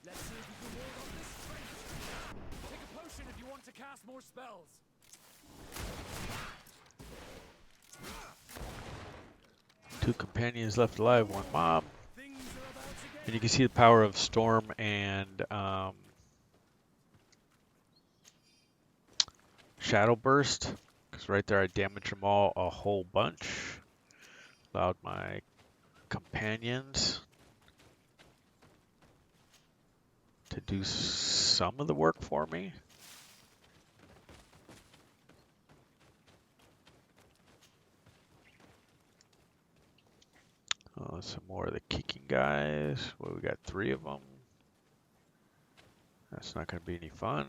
Let's see if you can ward off this strength. Take a potion if you want to cast more spells. Two companions left alive, one mob. Things are about to get And you can see the power of storm and shadow burst. Because right there I damaged them all a whole bunch. Allowed my companions to do some of the work for me. Oh, some more of the kicking guys. Well, we got 3 of them. That's not going to be any fun.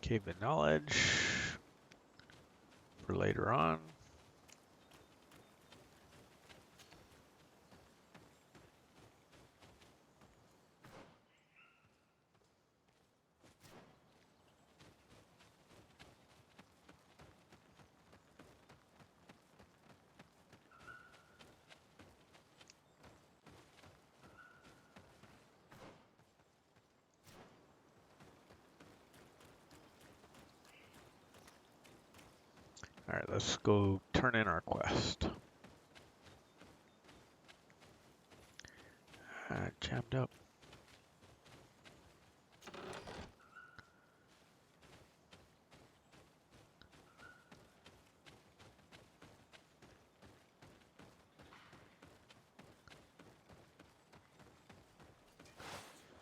Cave of Knowledge for later on. Alright, let's go turn in our quest. Jammed up.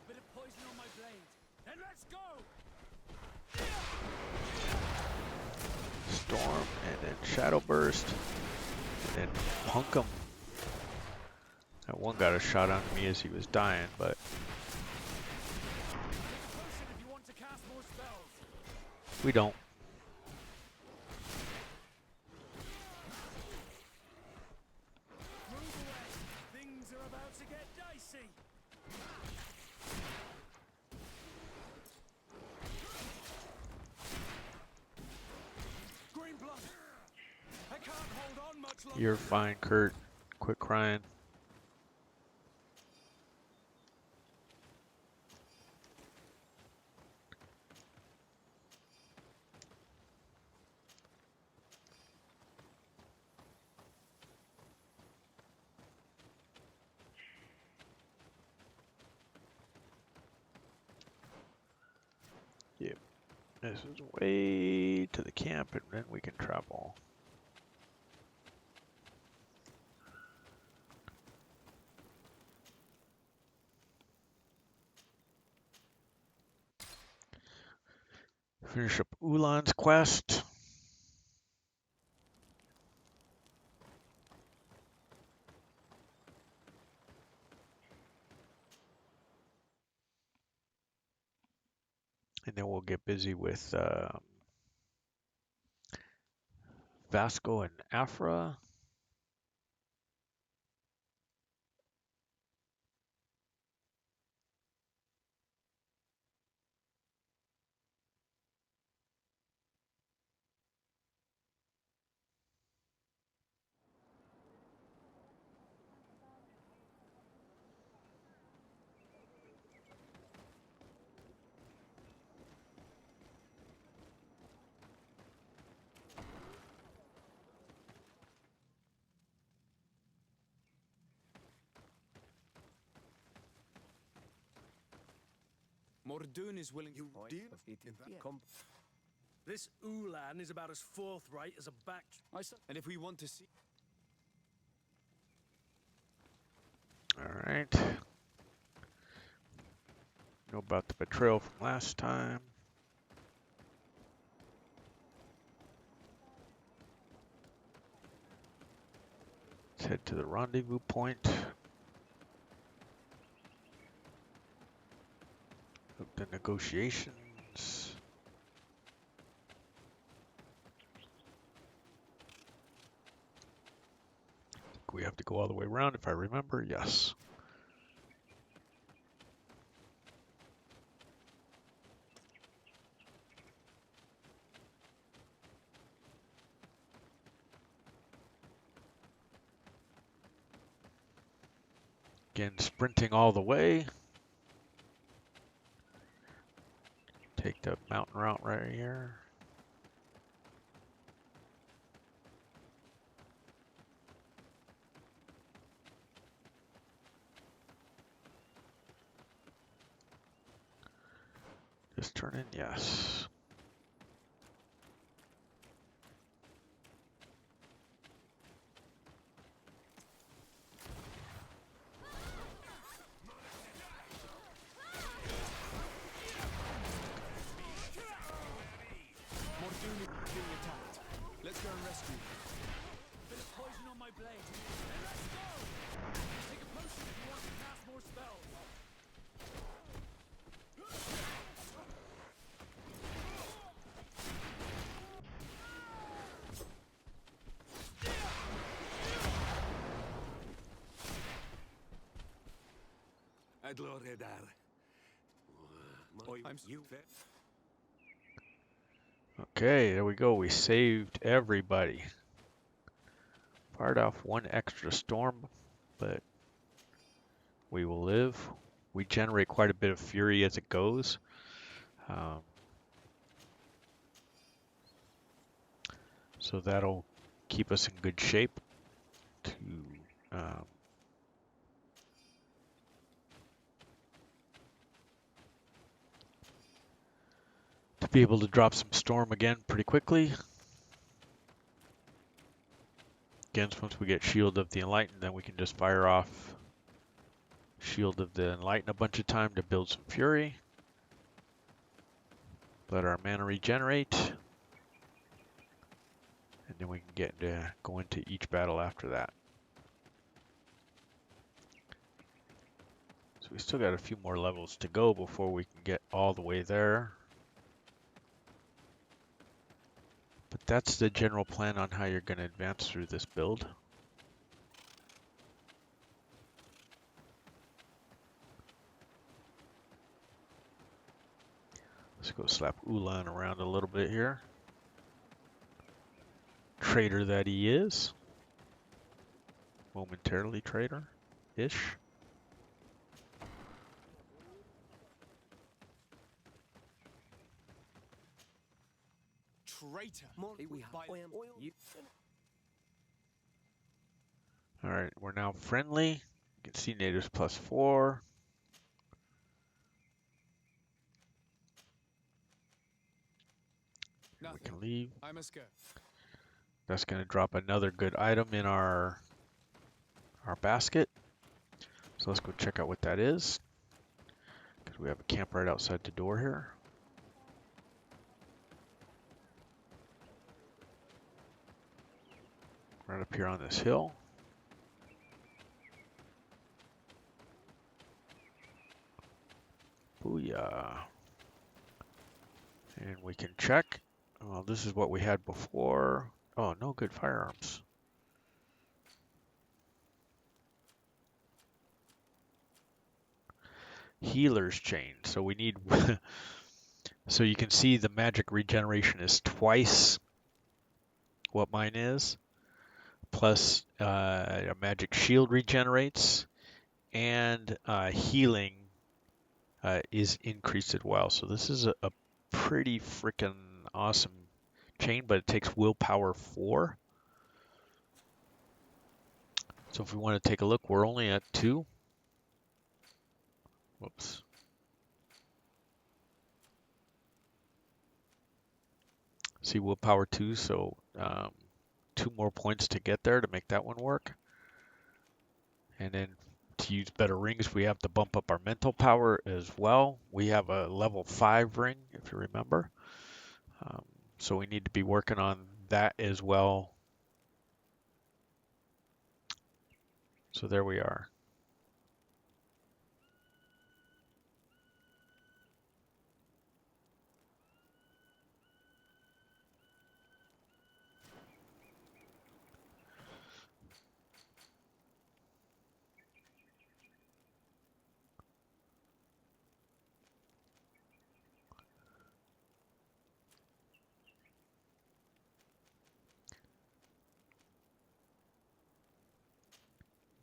bit of poison on my blade. Then let's go! Storm, and then Shadow Burst, and then Punk 'em. That one got a shot on me as he was dying, but Take a potion if you want to cast more spells. we don't. Move away. Things are about to get dicey. Green blood. I can't hold on much longer. You're fine, Kurt. Quit crying. Yep. This is way to the camp, and then we can travel. Finish up Ulan's quest. And then we'll get busy with Vasco and Aphra. Mordoon is willing. You deal in that This Ulan is about as forthright as a back. And if we want to see. All right. Know about the betrayal from last time. Let's head to the rendezvous point. Of the negotiations. I think we have to go all the way around if I remember. Yes. Again, sprinting all the way. Take the mountain route right here. Just turn in, yes. Mordoon is being attacked. Let's go and rescue. Bit of poison on my blade. Then let's go! Take a potion if you want to cast more spells. Adloredar. I'm You Okay, there we go. We saved everybody. Fired off one extra storm, but we will live. We generate quite a bit of fury as it goes. So that'll keep us in good shape to be able to drop some storm again pretty quickly. Again, once we get Shield of the Enlightened, then we can just fire off Shield of the Enlightened a bunch of time to build some fury. Let our mana regenerate. And then we can go into each battle after that. So we still got a few more levels to go before we can get all the way there. But that's the general plan on how you're going to advance through this build. Let's go slap Ulan around a little bit here. Traitor that he is. Momentarily traitor-ish. Traitor. Alright, we're now friendly. You can see natives +4. Nothing. We can leave. I must go. That's going to drop another good item in our basket. So let's go check out what that is. Because we have a camp right outside the door here. Right up here on this hill. Booyah. And we can check. Well, this is what we had before. Oh, no good firearms. Healer's chain. So we need... So you can see the magic regeneration is twice what mine is. Plus a magic shield regenerates. And healing is increased as well. So this is a pretty freaking awesome chain, but it takes willpower 4. So if we want to take a look, we're only at 2. Whoops. See, willpower 2, so 2 more points to get there to make that one work. And then to use better rings, we have to bump up our mental power as well. We have a level 5 ring, if you remember. So we need to be working on that as well. So there we are.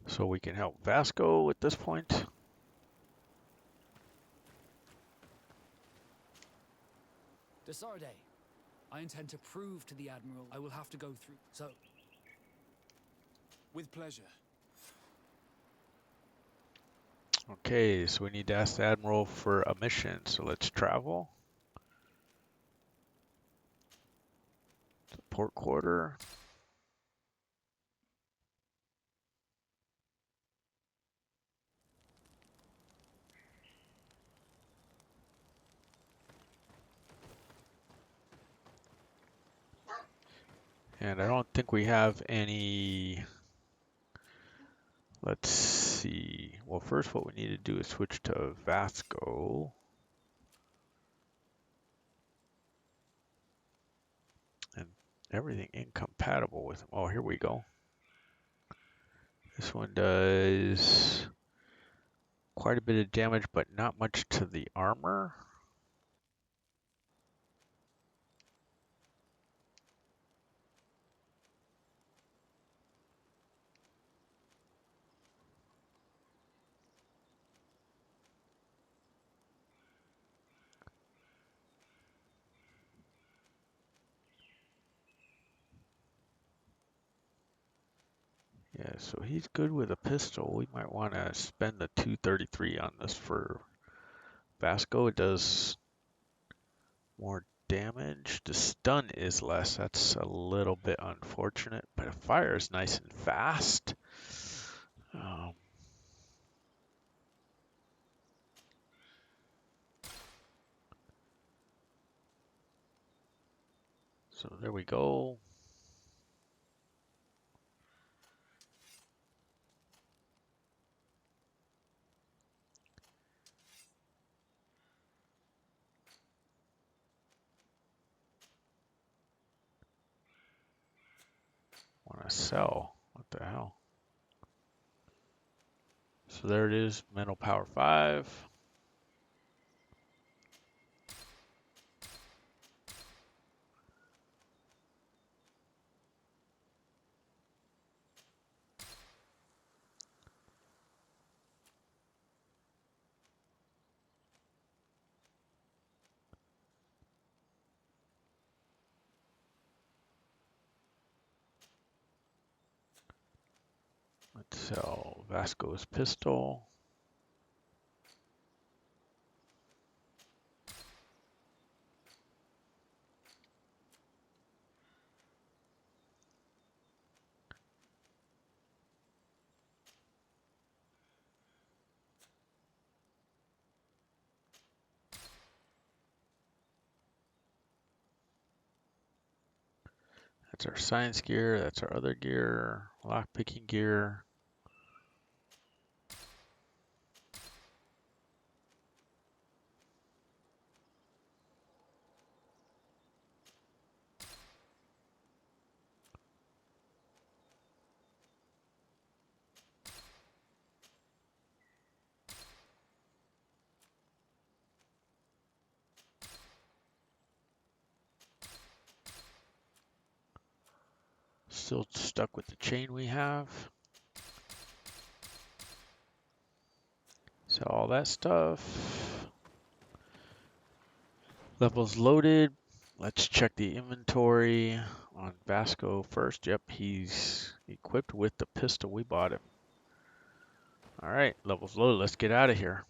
So we can help Vasco at this point. Desarde, I intend to prove to the Admiral I will have to go through. So, With pleasure. Okay, so we need to ask the Admiral for a mission. So let's travel. To port quarter. And I don't think we have any. Let's see. Well, first what we need to do is switch to Vasco. And everything incompatible with him. Oh, here we go. This one does quite a bit of damage, but not much to the armor. Yeah, so he's good with a pistol. We might want to spend the 233 on this for Vasco. It does more damage. The stun is less. That's a little bit unfortunate, but it fires nice and fast. So there we go. Want to sell? What the hell? So there it is. Mental power 5. Let's sell Vasco's pistol. That's our science gear. That's our other gear. Lockpicking gear. Still stuck with the chain we have. So all that stuff. Levels loaded. Let's check the inventory on Vasco first. Yep, he's equipped with the pistol we bought him. All right, levels loaded. Let's get out of here.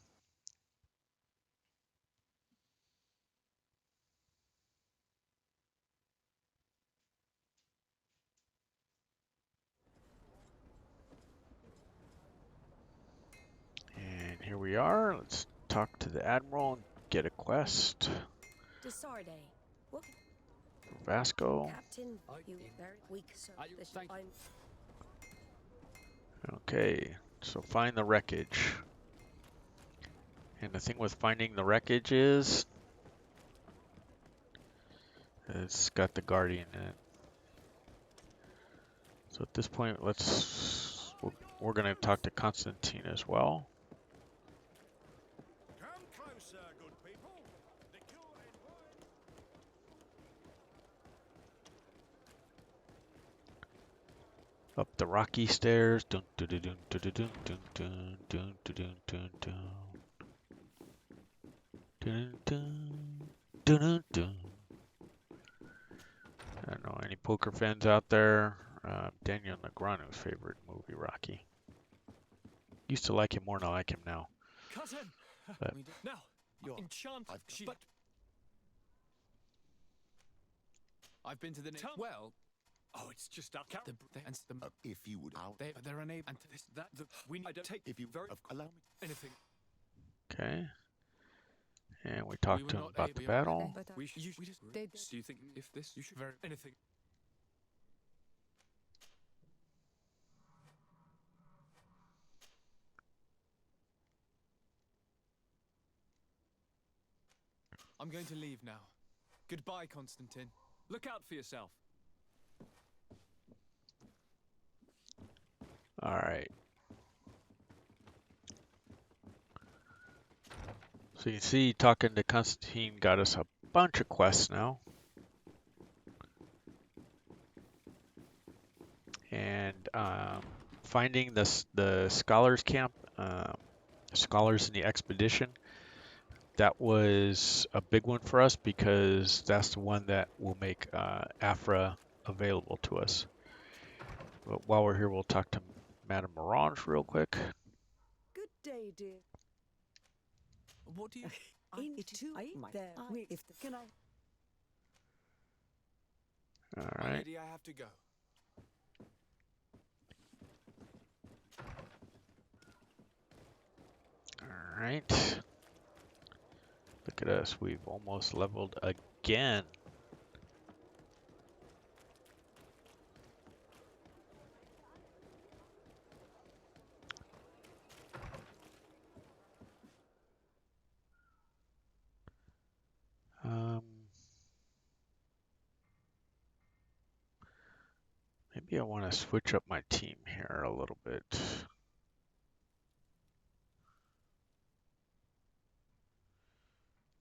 we are. Let's talk to the Admiral and get a quest Desarde. What? for Vasco. Captain, you very weak, sir. This thank you. I'm Okay, so find the wreckage. And the thing with finding the wreckage is it's got the Guardian in it. So at this point, we're going to talk to Constantine as well. Come closer, good people. Liqueur and wine. Up the rocky stairs. Dun dun dun dun dun dun dun dun dun dun dun dun. Dun dun dun dun dun. I don't know any poker fans out there. Daniel Negreanu's favorite movie, Rocky. Used to like him more than I like him now. Cut him. But Now, you're enchanted. But I've been to the well. oh, it's just our count. If you would, they're unable. And this, that, the, we need to take. If you very allow me. anything. okay. And we talked to him about the battle. We just did. Do you think if this, you should very anything? I'm going to leave now. Goodbye, Constantine. Look out for yourself. All right. So you can see talking to Constantine got us a bunch of quests now. And finding the scholars camp, scholars in the expedition, that was a big one for us because that's the one that will make Aphra available to us. But while we're here, we'll talk to Madame Mirage real quick. Good day, dear. What do you? Into my there. If the, can I? All My right. lady, I have to go. All right. Look at us. We've almost leveled again. Maybe I want to switch up my team here a little bit.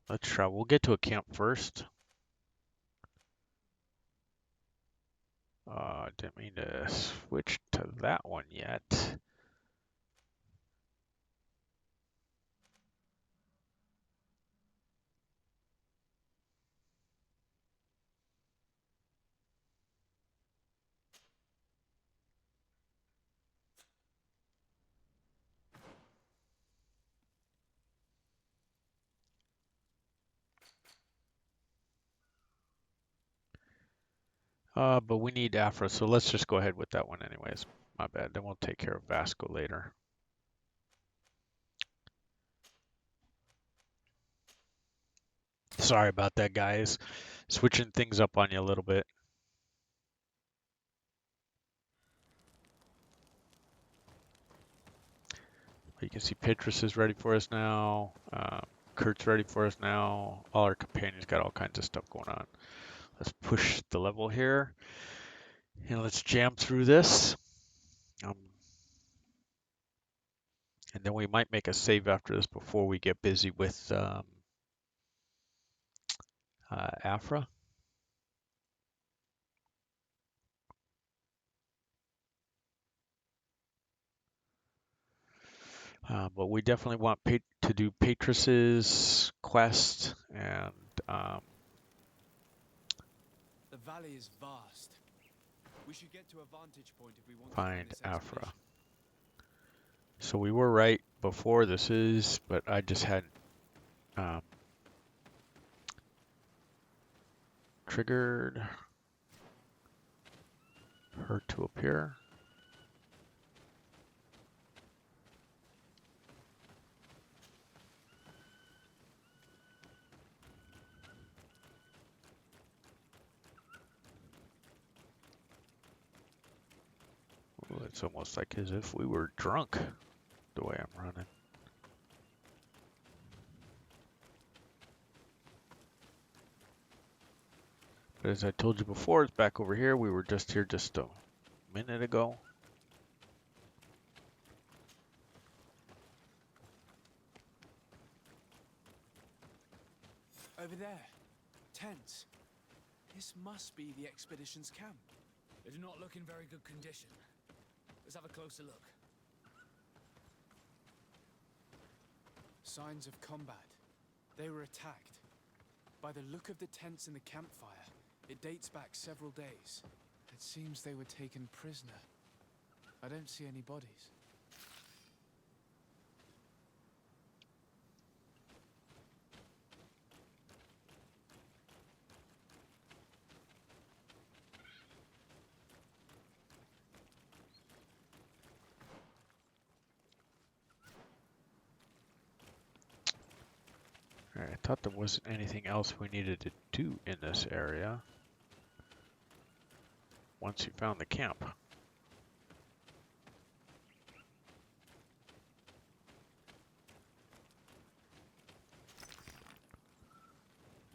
Let's try. We'll get to a camp first. Didn't mean to switch to that one yet. But we need Aphra, so let's just go ahead with that one anyways. My bad. Then we'll take care of Vasco later. Sorry about that, guys. Switching things up on you a little bit. You can see Petrus is ready for us now. Kurt's ready for us now. All our companions got all kinds of stuff going on. Let's push the level here. And let's jam through this. And then we might make a save after this before we get busy with Aphra. But we definitely want to do Petrus's quest and The valley is vast. We should get to a vantage point if we want find to find this Aphra. expedition. So we were right before this is, but I just hadn't triggered her to appear. It's almost like as if we were drunk the way I'm running. But as I told you before, it's back over here. We were just here just a minute ago. Over there. Tents. This must be the expedition's camp. They do not look in very good condition. Let's have a closer look. Signs of combat. They were attacked. By the look of the tents in the campfire, it dates back several days. It seems they were taken prisoner. I don't see any bodies. Alright, I thought there wasn't anything else we needed to do in this area once you found the camp.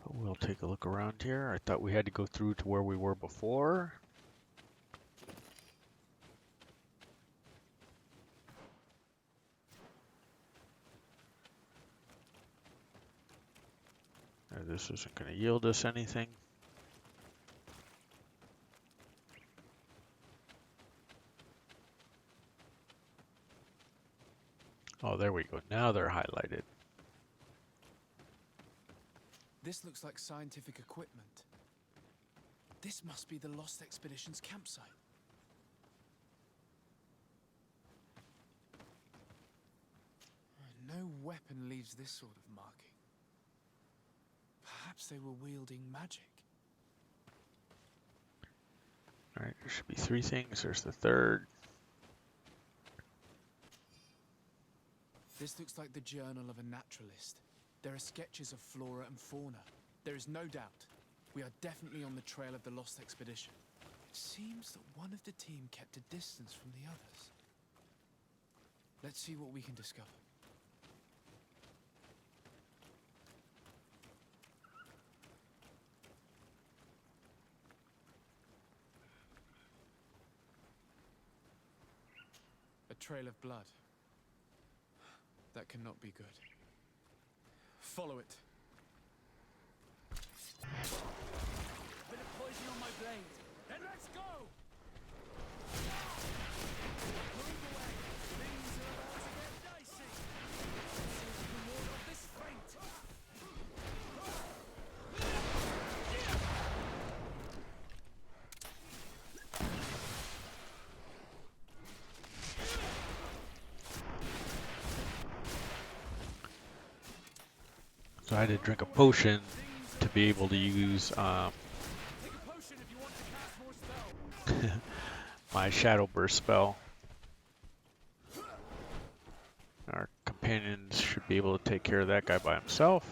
But we'll take a look around here. I thought we had to go through to where we were before. This isn't going to yield us anything. Oh, there we go. Now they're highlighted. This looks like scientific equipment. This must be the Lost Expedition's campsite. No weapon leaves this sort of marking. Perhaps they were wielding magic. Alright, there should be 3 things. There's the third. This looks like the journal of a naturalist. There are sketches of flora and fauna. There is no doubt. We are definitely on the trail of the Lost Expedition. It seems that one of the team kept a distance from the others. Let's see what we can discover. A trail of blood. That cannot be good. Follow it. Bit of poison on my blade. Then let's go! Move away. Things are about to get dicey. See if we can ward off this feint. So I had to drink a potion to be able to use Take a potion if you want to cast more spells. my Shadow Burst spell. Our companions should be able to take care of that guy by himself.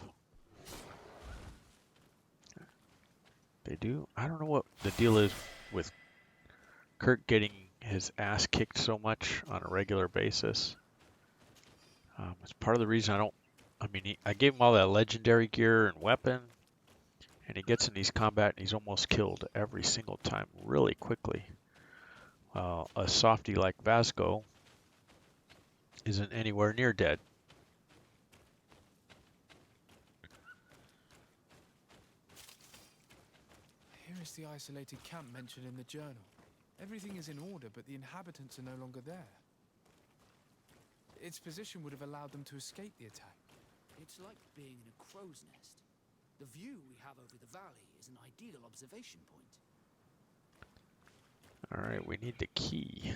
They do. I don't know what the deal is with Kurt getting his ass kicked so much on a regular basis. It's part of the reason I gave him all that legendary gear and weapon, and he gets in these combat and he's almost killed every single time really quickly. A softy like Vasco isn't anywhere near dead. Here is the isolated camp mentioned in the journal. Everything is in order, but the inhabitants are no longer there. Its position would have allowed them to escape the attack. It's like being in a crow's nest. The view we have over the valley is an ideal observation point. Alright, we need the key.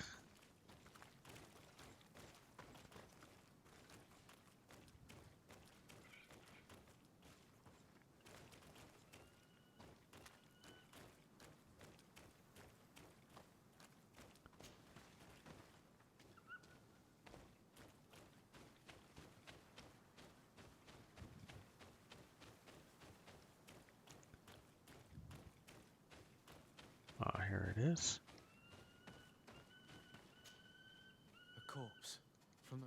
Here it is. corpse. From the...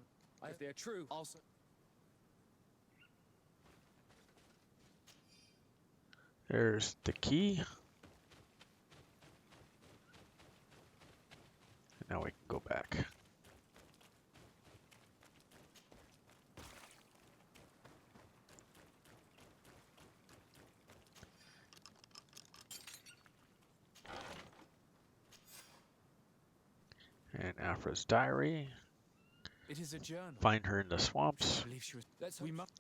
If they're true, Also... There's the key. And now we can go back. And Aphra's diary. It is a journal. Find her in the swamps. I believe she was... let's We hope must...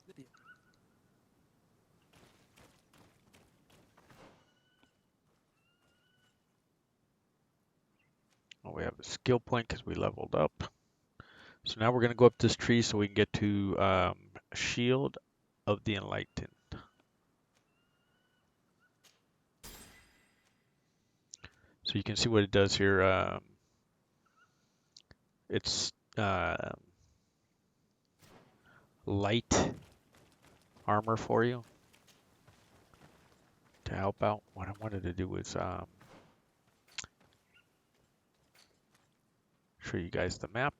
Oh, we have a skill point because we leveled up. So now we're going to go up this tree so we can get to Shield of the Enlightened. So you can see what it does here. It's light armor for you to help out. What I wanted to do was show you guys the map.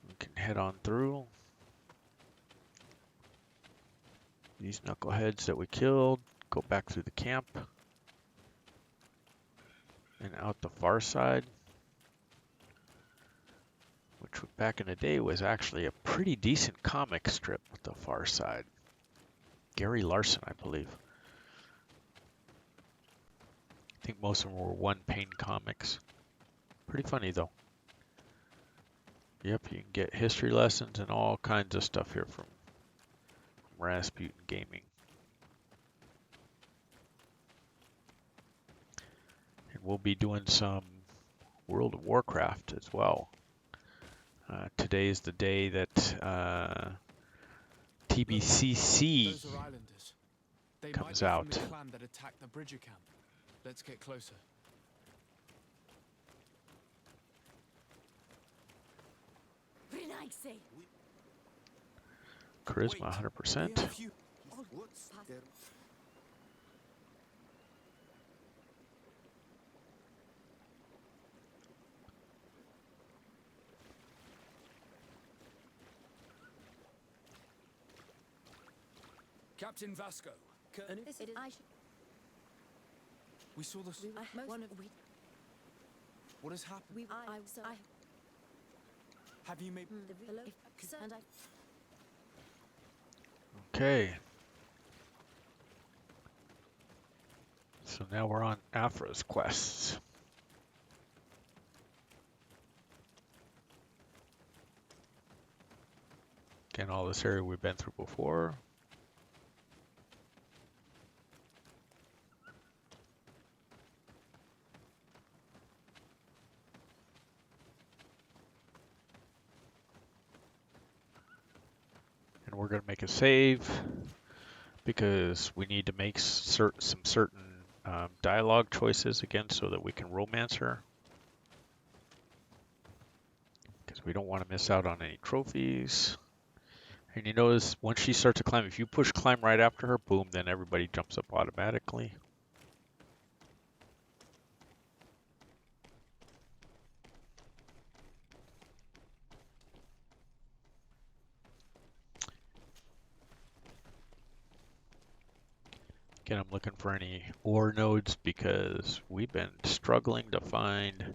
We can head on through. These knuckleheads that we killed, go back through the camp and out the far side, which back in the day was actually a pretty decent comic strip with the far side. Gary Larson, I believe. I think most of them were one-pane comics. Pretty funny though. Yep, you can get history lessons and all kinds of stuff here from Rasputin Gaming. And we'll be doing some World of Warcraft as well. Today is the day that TBCC Those are islanders. They comes might be out. from the clan that attacked the Bridger camp. Let's get closer. Renaixi. Charisma 100%. What's there? Captain Vasco. This is I should... We saw the... One of... What has happened? I... Have you made... Hello? And I... Okay. So now we're on Aphra's quests. Again, all this area we've been through before. And we're going to make a save because we need to make some certain dialogue choices again so that we can romance her. Because we don't want to miss out on any trophies. And you notice once she starts to climb, if you push climb right after her, boom, then everybody jumps up automatically. Again, I'm looking for any ore nodes because we've been struggling to find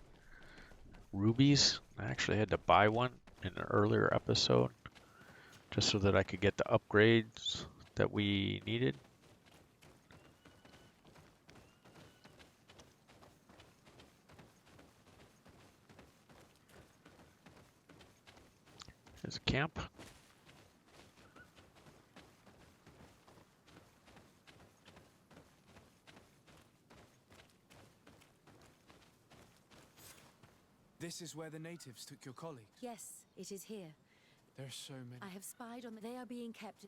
rubies. I actually had to buy one in an earlier episode just so that I could get the upgrades that we needed. There's a camp. This is where the natives took your colleagues. Yes, it is here. There are so many. I have spied on... They are being kept...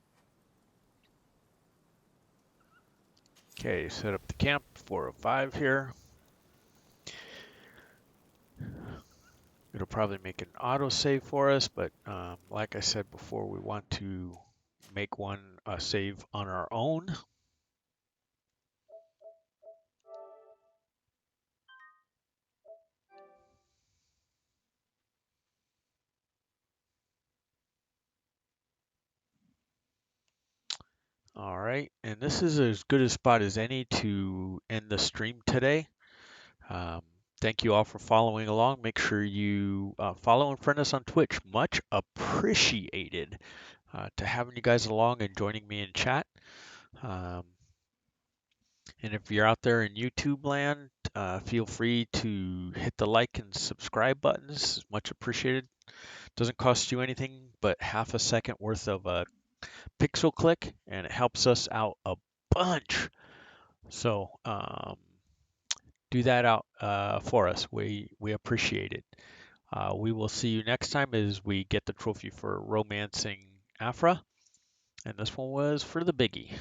Okay, set up the camp 405 here. It'll probably make an autosave for us, but like I said before, we want to make one save on our own. All right, and this is as good a spot as any to end the stream today. Um, Thank you all for following along. Make sure you follow and friend us on Twitch. Much appreciated to having you guys along and joining me in chat. Um, and if you're out there in YouTube land, feel free to hit the like and subscribe buttons. Much appreciated. Doesn't cost you anything but half a second worth of a pixel click, and it helps us out a bunch. So do that out for us. We appreciate it. We will see you next time as we get the trophy for romancing Aphra. And this one was for the biggie.